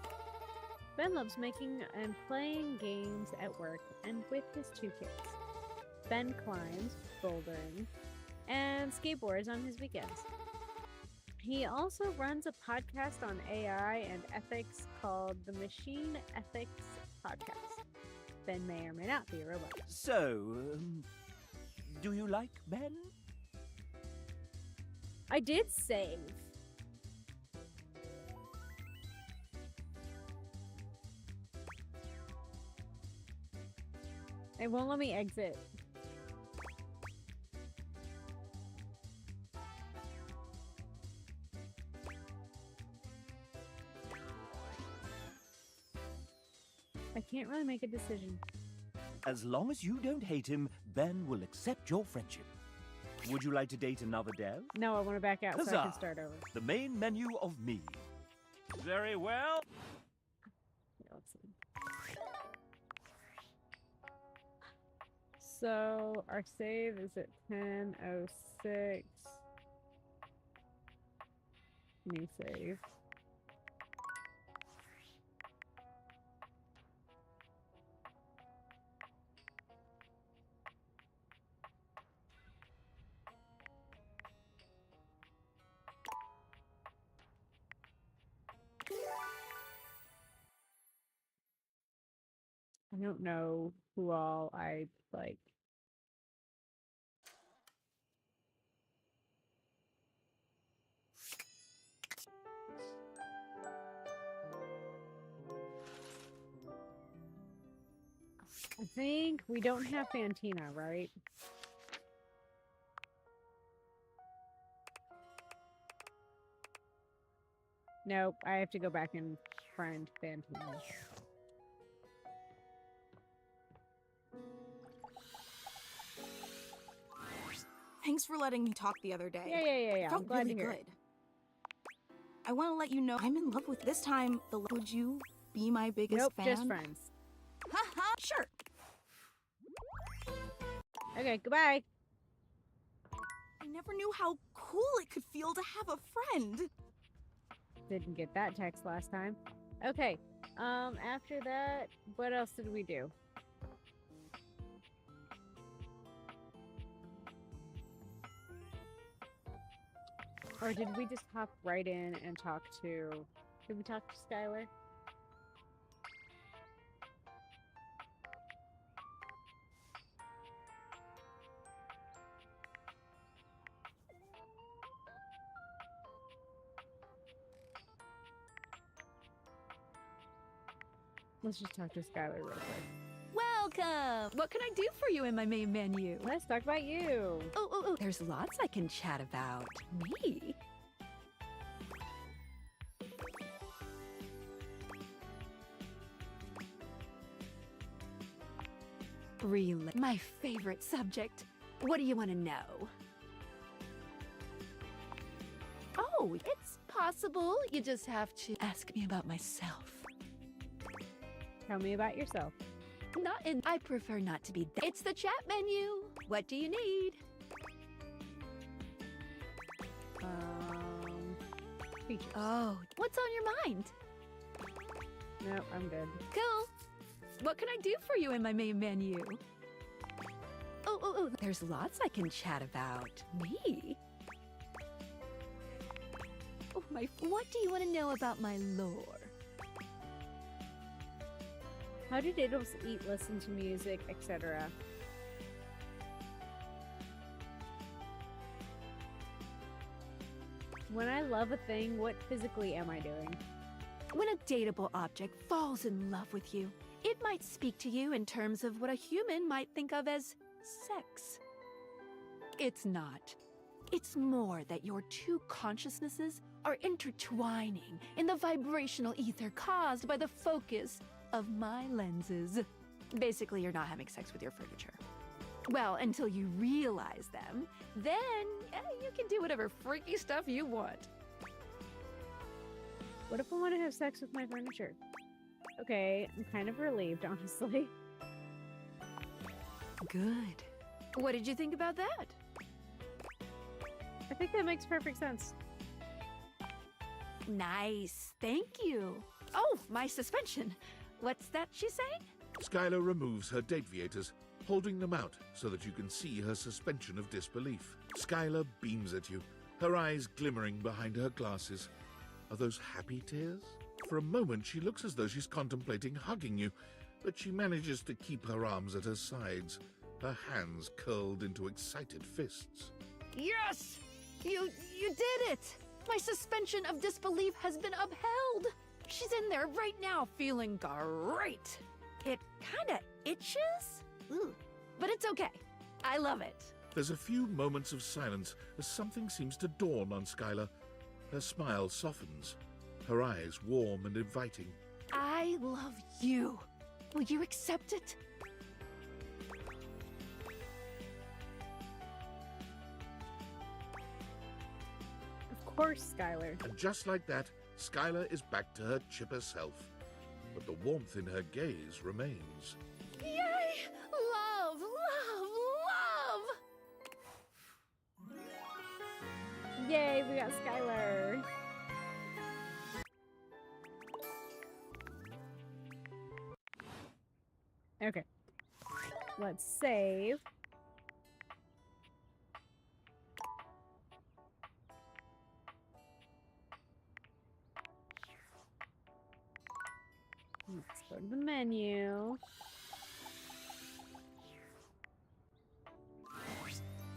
Ben loves making and playing games at work and with his 2 kids. Ben climbs, bouldering, and skateboards on his weekends. He also runs a podcast on AI and ethics called the Machine Ethics Podcast. Ben may or may not be a robot. So, do you like Ben? I did save. It won't let me exit. I can't really make a decision. As long as you don't hate him, Ben will accept your friendship. Would you like to date another dev? No, I want to back out so I can Huzzah! start over. The main menu of me. Very well. Yeah, let's see. So our save is at 10:06. New save. I don't know who all I like. I think we don't have Fantina, right? Nope, I have to go back and friend Fantina. Thanks for letting me talk the other day. Yeah. It I'm felt glad really to hear good. it. I want to let you know I'm in love with this time. Would you be my biggest Nope, fan? just friends. Haha, sure. Okay, goodbye. I never knew how cool it could feel to have a friend. Didn't get that text last time. Okay, after that, what else did we do? Or did we just hop right in and talk to... Did we talk to Skylar? Let's just talk to Skylar real quick. Welcome! What can I do for you in my main menu? Let's talk about you. Oh, there's lots I can chat about. Me? Really? My favorite subject. What do you want to know? Oh, it's possible. You just have to ask me about myself. Tell me about yourself. Not in. I prefer not to be. It's the chat menu. What do you need? Features. Oh, what's on your mind? Nope, I'm good. Cool. What can I do for you in my main menu? Oh, there's lots I can chat about. Me? Oh, what do you want to know about my lore? How do Dateables eat, listen to music, etc.? When I love a thing, what physically am I doing? When a dateable object falls in love with you, it might speak to you in terms of what a human might think of as sex. It's not. It's more that your two consciousnesses are intertwining in the vibrational ether caused by the focus of my lenses. Basically, you're not having sex with your furniture. Well, until you realize them, then you can do whatever freaky stuff you want. What if I want to have sex with my furniture? Okay, I'm kind of relieved, honestly. Good. What did you think about that? I think that makes perfect sense. Nice, thank you. Oh, my suspension. What's that she's saying? Skylar removes her dateviators, holding them out so that you can see her suspension of disbelief. Skylar beams at you, her eyes glimmering behind her glasses. Are those happy tears? For a moment, she looks as though she's contemplating hugging you, but she manages to keep her arms at her sides, her hands curled into excited fists. Yes! You did it! My suspension of disbelief has been upheld! She's in there right now feeling great! It kinda itches? Ooh. But it's okay. I love it. There's a few moments of silence as something seems to dawn on Skylar. Her smile softens, her eyes warm and inviting. I love you. Will you accept it? course, Skylar. And just like that, Skylar is back to her chipper self. But the warmth in her gaze remains. Yay! Love, love, love! Yay, we got Skylar. Okay. Let's save. Let's go to the menu.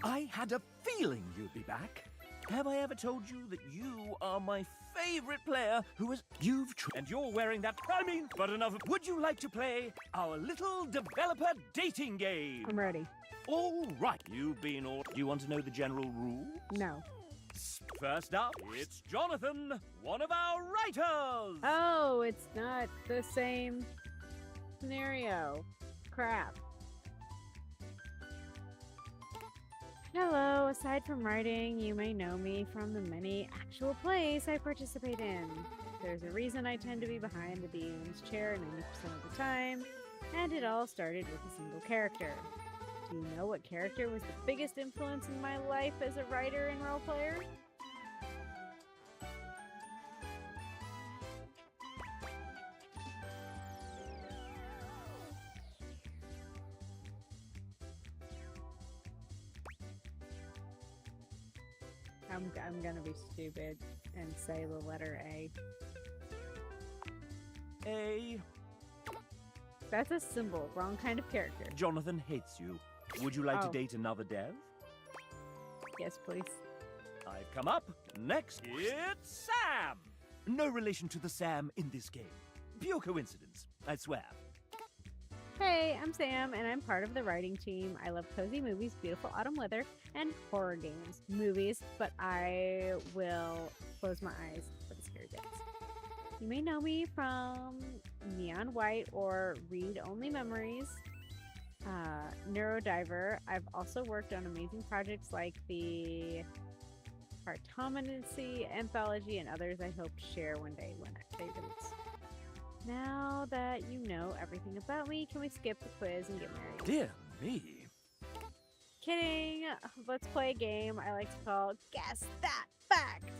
I had a feeling you'd be back. Have I ever told you that you are my favorite player who has... And you're wearing that... but enough... Would you like to play our little developer dating game? I'm ready. All right. You've been all... Do you want to know the general rules? No. First up, it's Jonathan, one of our writers. Oh, it's not the same scenario. Crap. Hello, aside from writing, you may know me from the many actual plays I participate in. There's a reason I tend to be behind the DM's chair 90% of the time, and it all started with a single character. Do you know what character was the biggest influence in my life as a writer and role player? I'm gonna be stupid and say the letter A. A. That's a symbol. Wrong kind of character. Jonathan hates you. Would you like to Oh. date another dev? Yes, please. I've come up. Next, it's Sam. No relation to the Sam in this game. Pure coincidence, I swear. Hey, I'm Sam, and I'm part of the writing team. I love cozy movies, beautiful autumn weather, and horror games. Movies, but I will close my eyes for the scary bits. You may know me from Neon White or Read Only Memories, Neurodiver. I've also worked on amazing projects like the Cartomancy Anthology and others I hope to share one day when I say boots. Now that you know everything about me, can we skip the quiz and get married? Dear me. Kidding! Let's play a game I like to call Guess That Fact!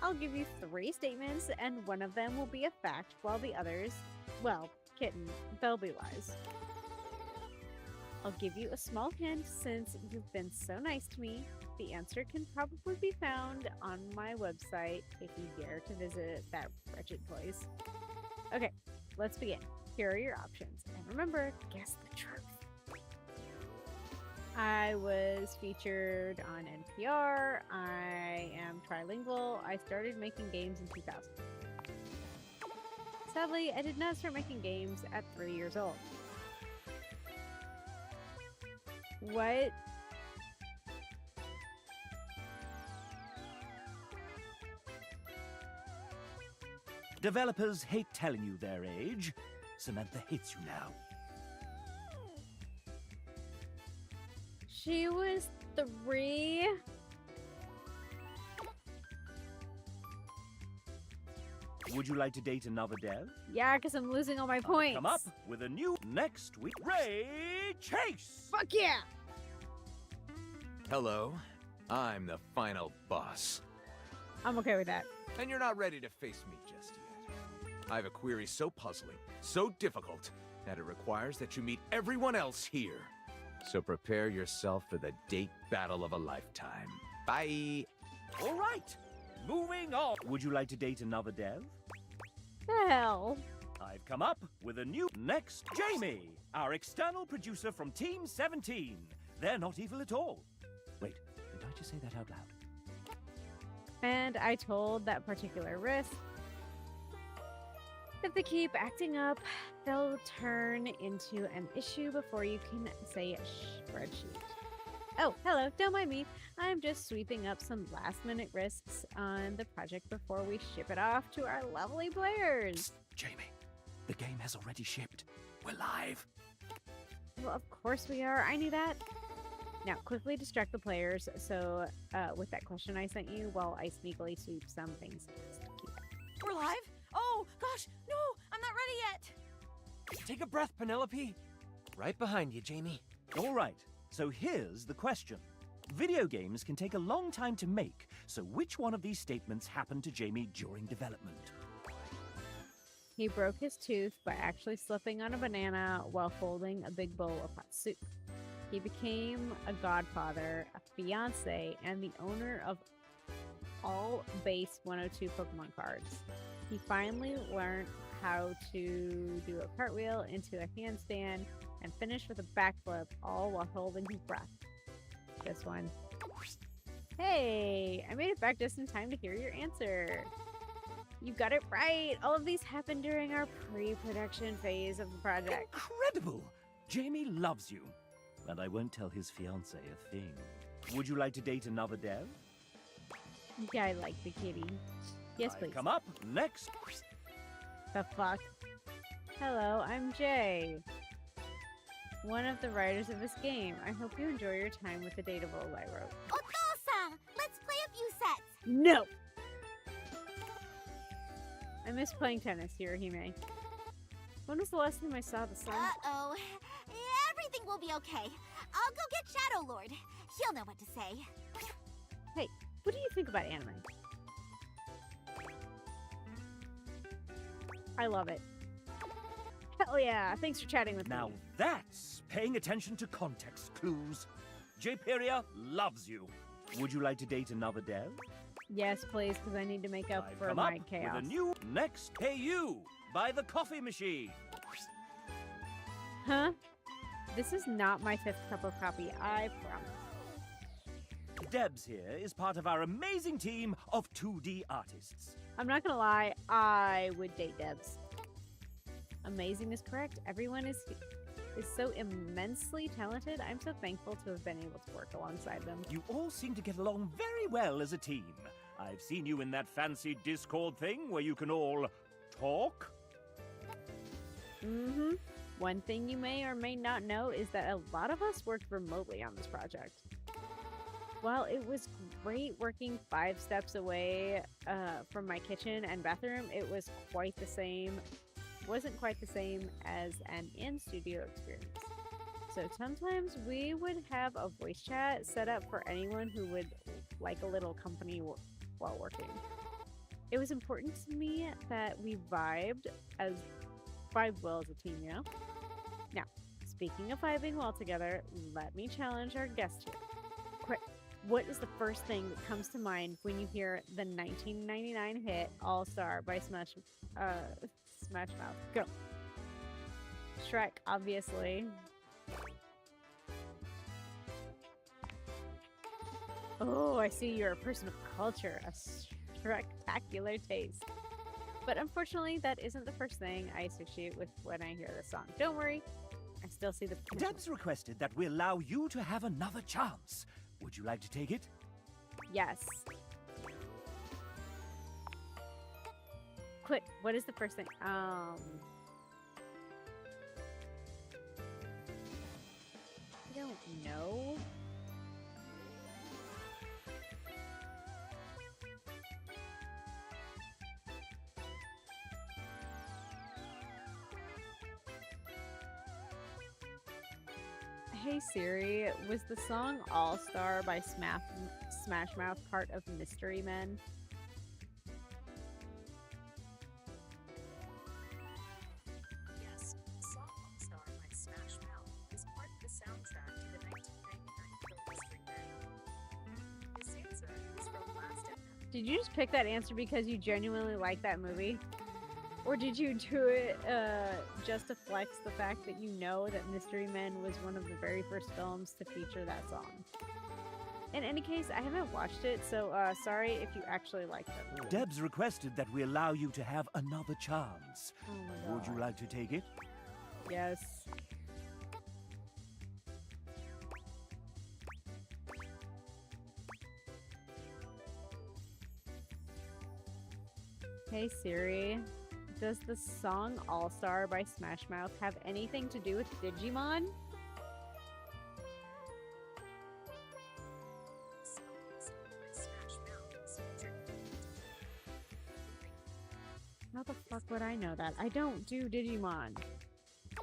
I'll give you 3 statements, and one of them will be a fact, while the others, well, kitten, they'll be lies. I'll give you a small hint since you've been so nice to me. The answer can probably be found on my website if you dare to visit that wretched place. Okay, let's begin. Here are your options. And remember, guess the truth. I was featured on NPR. I am trilingual. I started making games in 2000. Sadly, I did not start making games at 3 years old. What? Developers hate telling you their age. Samantha hates you now. She was 3. Would you like to date another dev? Yeah, because I'm losing all my points. Come up with a new next week. Ray Chase! Fuck yeah! Hello, I'm the final boss. I'm okay with that. And you're not ready to face me just yet. I have a query so puzzling, so difficult, that it requires that you meet everyone else here. So prepare yourself for the date battle of a lifetime. Bye! All right, moving on. Would you like to date another dev? The hell? I've come up with a new next Jamie, our external producer from Team 17. They're not evil at all. Wait, did I just say that out loud? And I told that particular risk, if they keep acting up, they'll turn into an issue before you can say a spreadsheet. Oh, hello, don't mind me. I'm just sweeping up some last-minute risks on the project before we ship it off to our lovely players. Jamie, the game has already shipped. We're live. Well, of course we are. I knew that. Now, quickly distract the players. So, with that question I sent you, while I sneakily sweep some things. We're live? Oh, gosh, no, I'm not ready yet. Take a breath, Penelope. Right behind you, Jamie. All right, so here's the question. Video games can take a long time to make, so which one of these statements happened to Jamie during development? He broke his tooth by actually slipping on a banana while holding a big bowl of hot soup. He became a godfather, a fiance, and the owner of all base 102 Pokemon cards. He finally learned how to do a cartwheel into a handstand and finished with a backflip, all while holding his breath. This one. Hey, I made it back just in time to hear your answer. You got it right. All of these happened during our pre-production phase of the project. Incredible! Jamie loves you. And I won't tell his fiancée a thing. Would you like to date another dev? Yeah, I like the kitty. Yes, please. Come up, next. The fuck? Hello, I'm Jay. One of the writers of this game. I hope you enjoy your time with the Dateables I wrote. Otosa! Let's play a few sets! No! I miss playing tennis, Hirohime. When was the last time I saw the sun? Uh-oh. Everything will be okay. I'll go get Shadow Lord. He'll know what to say. Hey, what do you think about anime? I love it. Hell yeah, thanks for chatting with Now me. that's paying attention to context clues. Jperia loves you. Would you like to date another dev? Yes, please, because I need to make up for Come my up chaos. with a new next. Hey you, by the coffee machine. Huh? This is not my 5th cup of coffee, I promise. Debs here is part of our amazing team of 2D artists. I'm not gonna lie, I would date Debs. Amazing is correct. Everyone is so immensely talented. I'm so thankful to have been able to work alongside them. You all seem to get along very well as a team. I've seen you in that fancy Discord thing where you can all talk. Mm-hmm. One thing you may or may not know is that a lot of us worked remotely on this project. While it was great working 5 steps away from my kitchen and bathroom, it was quite the same. Wasn't quite the same as an in-studio experience. So sometimes we would have a voice chat set up for anyone who would like a little company while working. It was important to me that we vibed well as a team, you know? Now, speaking of vibing well together, let me challenge our guest here. Quick, what is the first thing that comes to mind when you hear the 1999 hit All-Star by Smash Mouth? Go. Shrek, obviously. Oh, I see you're a person of culture, a spectacular taste. But unfortunately, that isn't the first thing I associate with when I hear this song. Don't worry, I still see the potential. Debs requested that we allow you to have another chance. Would you like to take it? Yes. Quick, what is the first thing? I don't know. Hey Siri, was the song All Star by Smash Mouth part of Mystery Men? Yes, the song All Star by Smash Mouth is part of the soundtrack to the 1999 film Mystery Men. This answer is from last episode. Did you just pick that answer because you genuinely like that movie? Or did you do it just to flex the fact that you know that Mystery Men was one of the very first films to feature that song? In any case, I haven't watched it, so sorry if you actually like it. Debs requested that we allow you to have another chance. Oh my Would you God. like to take it? Yes. Hey Siri, does the song All Star by Smash Mouth have anything to do with Digimon? How the fuck would I know that? I don't do Digimon. Oh,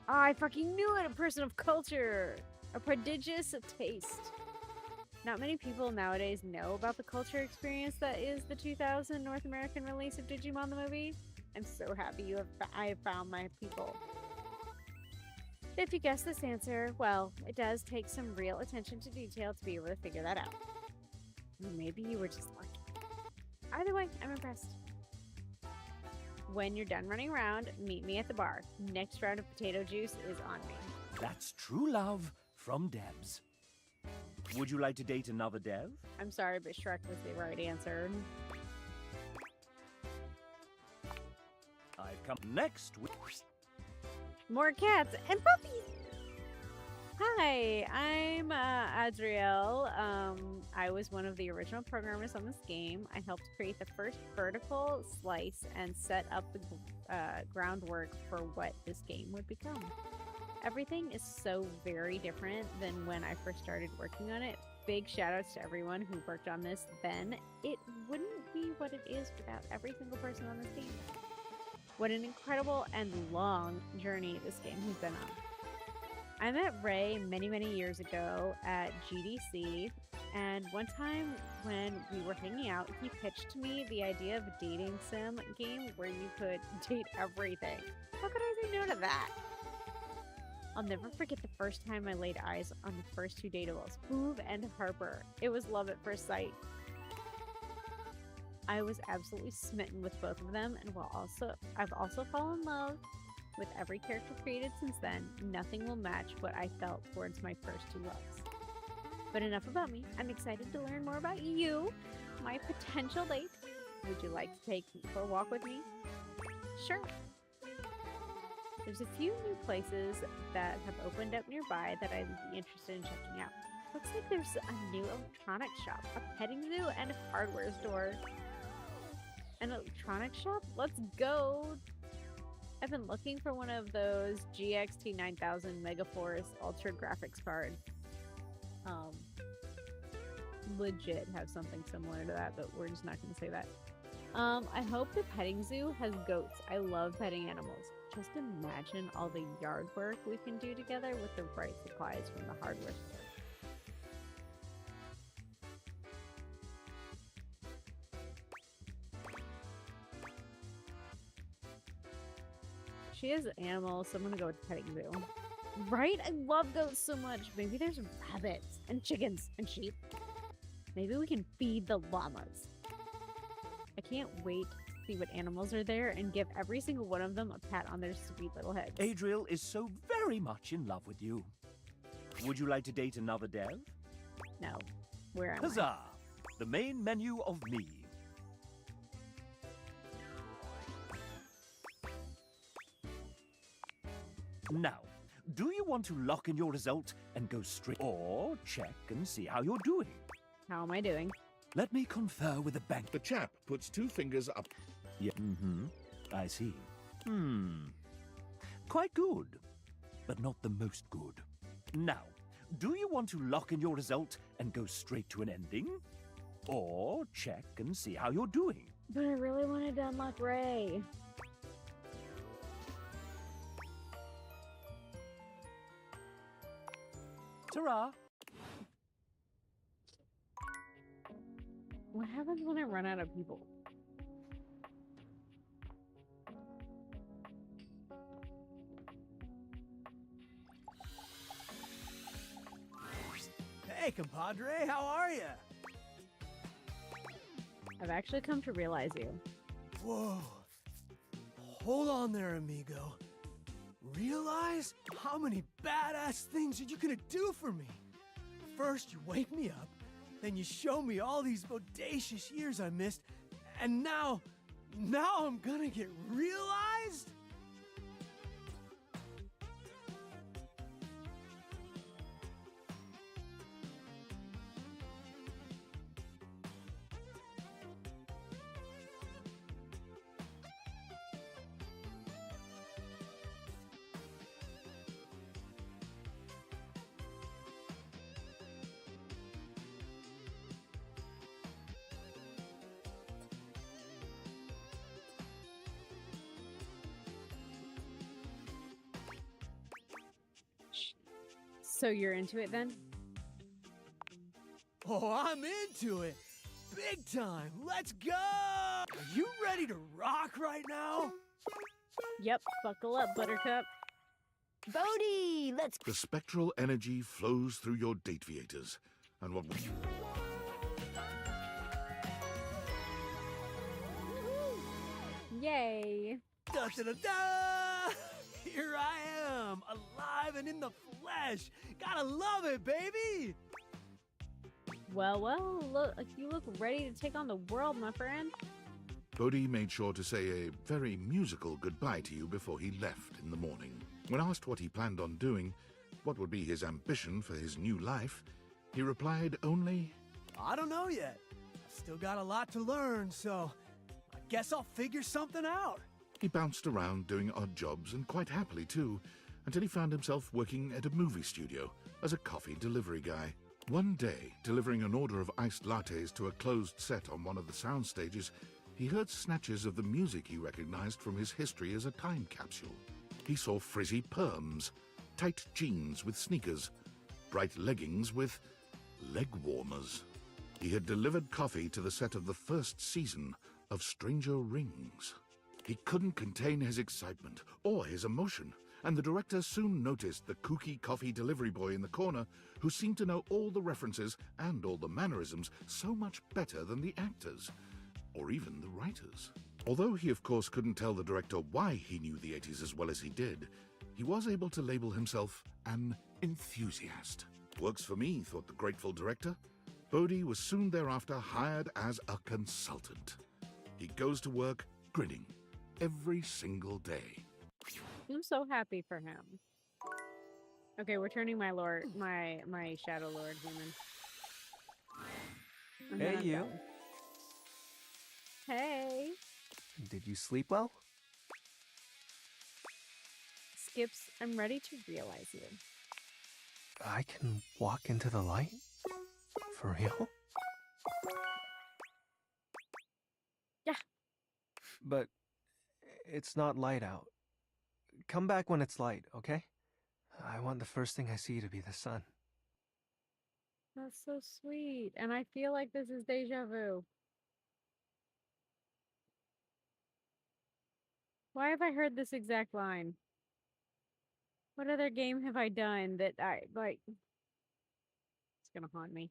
I fucking knew it! A person of culture! A prodigious taste. Not many people nowadays know about the culture experience that is the 2000 North American release of Digimon the movie. I'm so happy I have found my people. If you guess this answer, well, it does take some real attention to detail to be able to figure that out. Or maybe you were just lucky. Either way, I'm impressed. When you're done running around, meet me at the bar. Next round of potato juice is on me. That's true love from Debs. Would you like to date another Dev? I'm sorry, but Shrek was the right answer. I've come next with... More cats and puppies! Hi, I'm Adriel. I was one of the original programmers on this game. I helped create the first vertical slice and set up the groundwork for what this game would become. Everything is so very different than when I first started working on it. Big shout outs to everyone who worked on this then. It wouldn't be what it is without every single person on this game. What an incredible and long journey this game has been on. I met Ray many, many years ago at GDC, and one time when we were hanging out, he pitched to me the idea of a dating sim game where you could date everything. How could I say no to that? I'll never forget the first time I laid eyes on the first two Dateables, Boov and Harper. It was love at first sight. I was absolutely smitten with both of them, and I've also fallen in love with every character created since then. Nothing will match what I felt towards my first two loves. But enough about me. I'm excited to learn more about you, my potential date. Would you like to take me for a walk with me? Sure. There's a few new places that have opened up nearby that I'd be interested in checking out. Looks like there's a new electronics shop, a petting zoo, and a hardware store. An electronics shop? Let's go! I've been looking for one of those GXT 9000 Megaforce Ultra Graphics cards. Legit have something similar to that, but we're just not going to say that. I hope the petting zoo has goats. I love petting animals. Just imagine all the yard work we can do together with the right supplies from the hardware store. She is an animal, so I'm gonna go with the petting zoo. Right? I love goats so much. Maybe there's rabbits and chickens and sheep. Maybe we can feed the llamas. I can't wait to see what animals are there and give every single one of them a pat on their sweet little heads. Adriel is so very much in love with you. Would you like to date another Dev? No. Where am Huzzah! The main menu of me. Now, do you want to lock in your result and go straight, or check and see how you're doing? How am I doing? Let me confer with the bank. The chap puts two fingers up. Yeah, I see. Quite good, but not the most good. Now, do you want to lock in your result and go straight to an ending? Or check and see how you're doing? But I really wanted to unlock Ray. Ta-ra! What happens when I run out of people? Hey, compadre, how are you? I've actually come to realize you. Whoa. Hold on there, amigo. Realize how many badass things are you gonna do for me? First, you wake me up, then you show me all these bodacious years I missed, and now I'm gonna get realized? So you're into it then? Oh, I'm into it. Big time. Let's go! Are you ready to rock right now? Yep, buckle up, Buttercup. Bodhi, let's... The spectral energy flows through your Dateables, and what... Yay! Da da da da! Here I am, alive and in the flesh. Gotta love it, baby! Well, look, you look ready to take on the world, my friend. Bodhi made sure to say a very musical goodbye to you before he left in the morning. When asked what he planned on doing, what would be his ambition for his new life, he replied only, I don't know yet. I've still got a lot to learn, so I guess I'll figure something out. He bounced around doing odd jobs, and quite happily too, until he found himself working at a movie studio as a coffee delivery guy. One day, delivering an order of iced lattes to a closed set on one of the sound stages, he heard snatches of the music he recognized from his history as a time capsule. He saw frizzy perms, tight jeans with sneakers, bright leggings with leg warmers. He had delivered coffee to the set of the first season of Stranger Rings. He couldn't contain his excitement or his emotion, and the director soon noticed the kooky coffee delivery boy in the corner who seemed to know all the references and all the mannerisms so much better than the actors, or even the writers. Although he of course couldn't tell the director why he knew the 80s as well as he did, he was able to label himself an enthusiast. Works for me, thought the grateful director. Bodhi was soon thereafter hired as a consultant. He goes to work grinning every single day. I'm so happy for him. Okay, we're turning my Shadow Lord human. And then Hey, I'm you. done. Hey. Did you sleep well? Skips, I'm ready to realize you. I can walk into the light? For real? Yeah. But it's not light out. Come back when it's light, okay? I want the first thing I see to be the sun. That's so sweet. And I feel like this is deja vu. Why have I heard this exact line? What other game have I done that I like? It's gonna haunt me.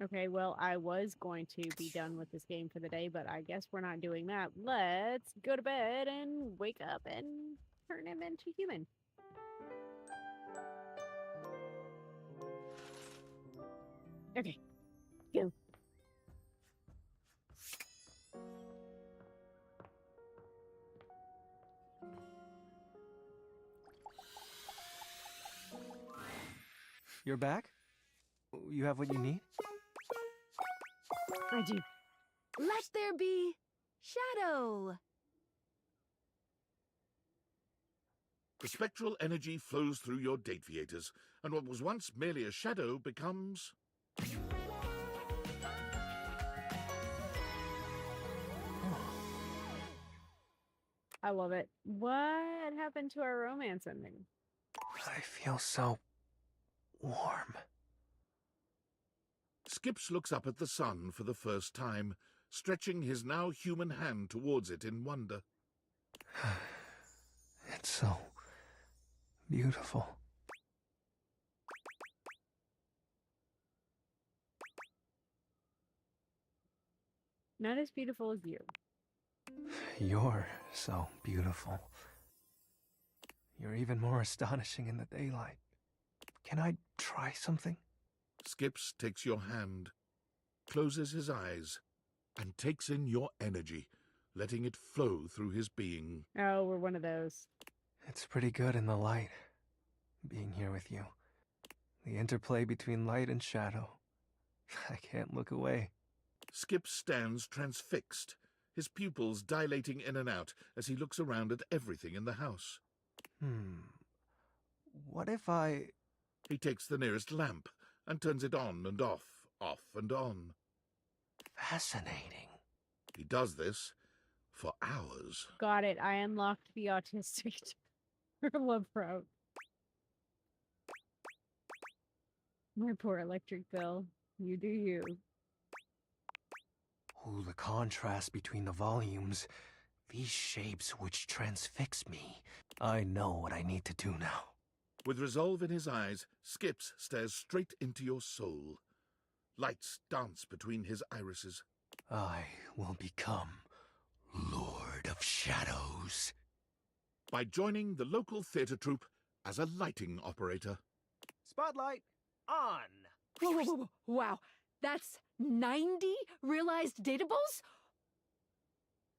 Okay, well, I was going to be done with this game for the day, but I guess we're not doing that. Let's go to bed and wake up and turn him into human. Okay, go. You're back? You have what you need? I do. Let there be shadow. The spectral energy flows through your Dateables, and what was once merely a shadow becomes... I love it. What happened to our romance ending? I feel so warm. Skips looks up at the sun for the first time, stretching his now human hand towards it in wonder. It's so beautiful. Not as beautiful as you. You're so beautiful. You're even more astonishing in the daylight. Can I try something? Skips takes your hand, closes his eyes, and takes in your energy, letting it flow through his being. Oh, we're one of those. It's pretty good in the light, being here with you. The interplay between light and shadow. I can't look away. Skip stands transfixed, his pupils dilating in and out as he looks around at everything in the house. What if I... He takes the nearest lamp and turns it on and off and on. Fascinating. He does this for hours. Got it. I unlocked the autistic Love Prout. My poor electric bill. You do you. Ooh, the contrast between the volumes. These shapes which transfix me. I know what I need to do now. With resolve in his eyes, Skips stares straight into your soul. Lights dance between his irises. I will become Lord of Shadows. By joining the local theatre troupe as a lighting operator. Spotlight on. Whoa, whoa, whoa, whoa. Wow, that's 90 realized dateables?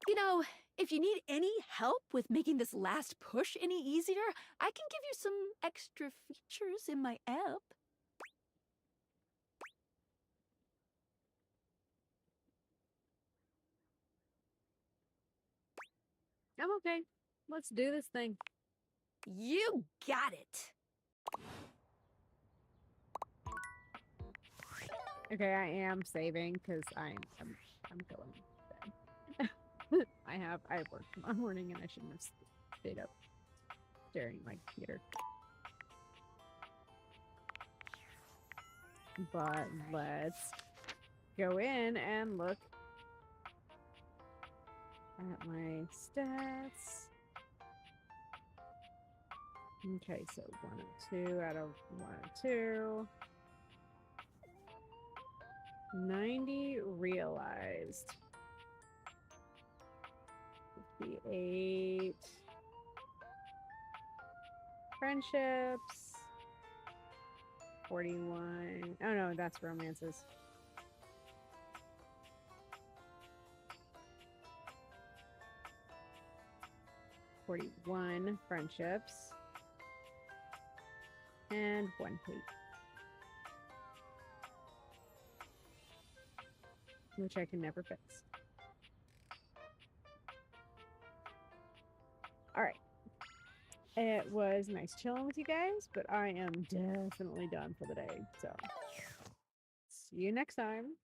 You know, if you need any help with making this last push any easier, I can give you some extra features in my app. I'm okay. Let's do this thing. You got it. Okay, I am saving because I'm going to bed. I have work tomorrow morning and I shouldn't have stayed up staring at my computer. But let's go in and look at my stats. Okay, so 102 out of 102. 90 realized. 58 friendships. 41. Oh no, that's romances. $41 friendships. And 1 hate. Which I can never fix. Alright. It was nice chilling with you guys, but I am definitely done for the day. So, see you next time.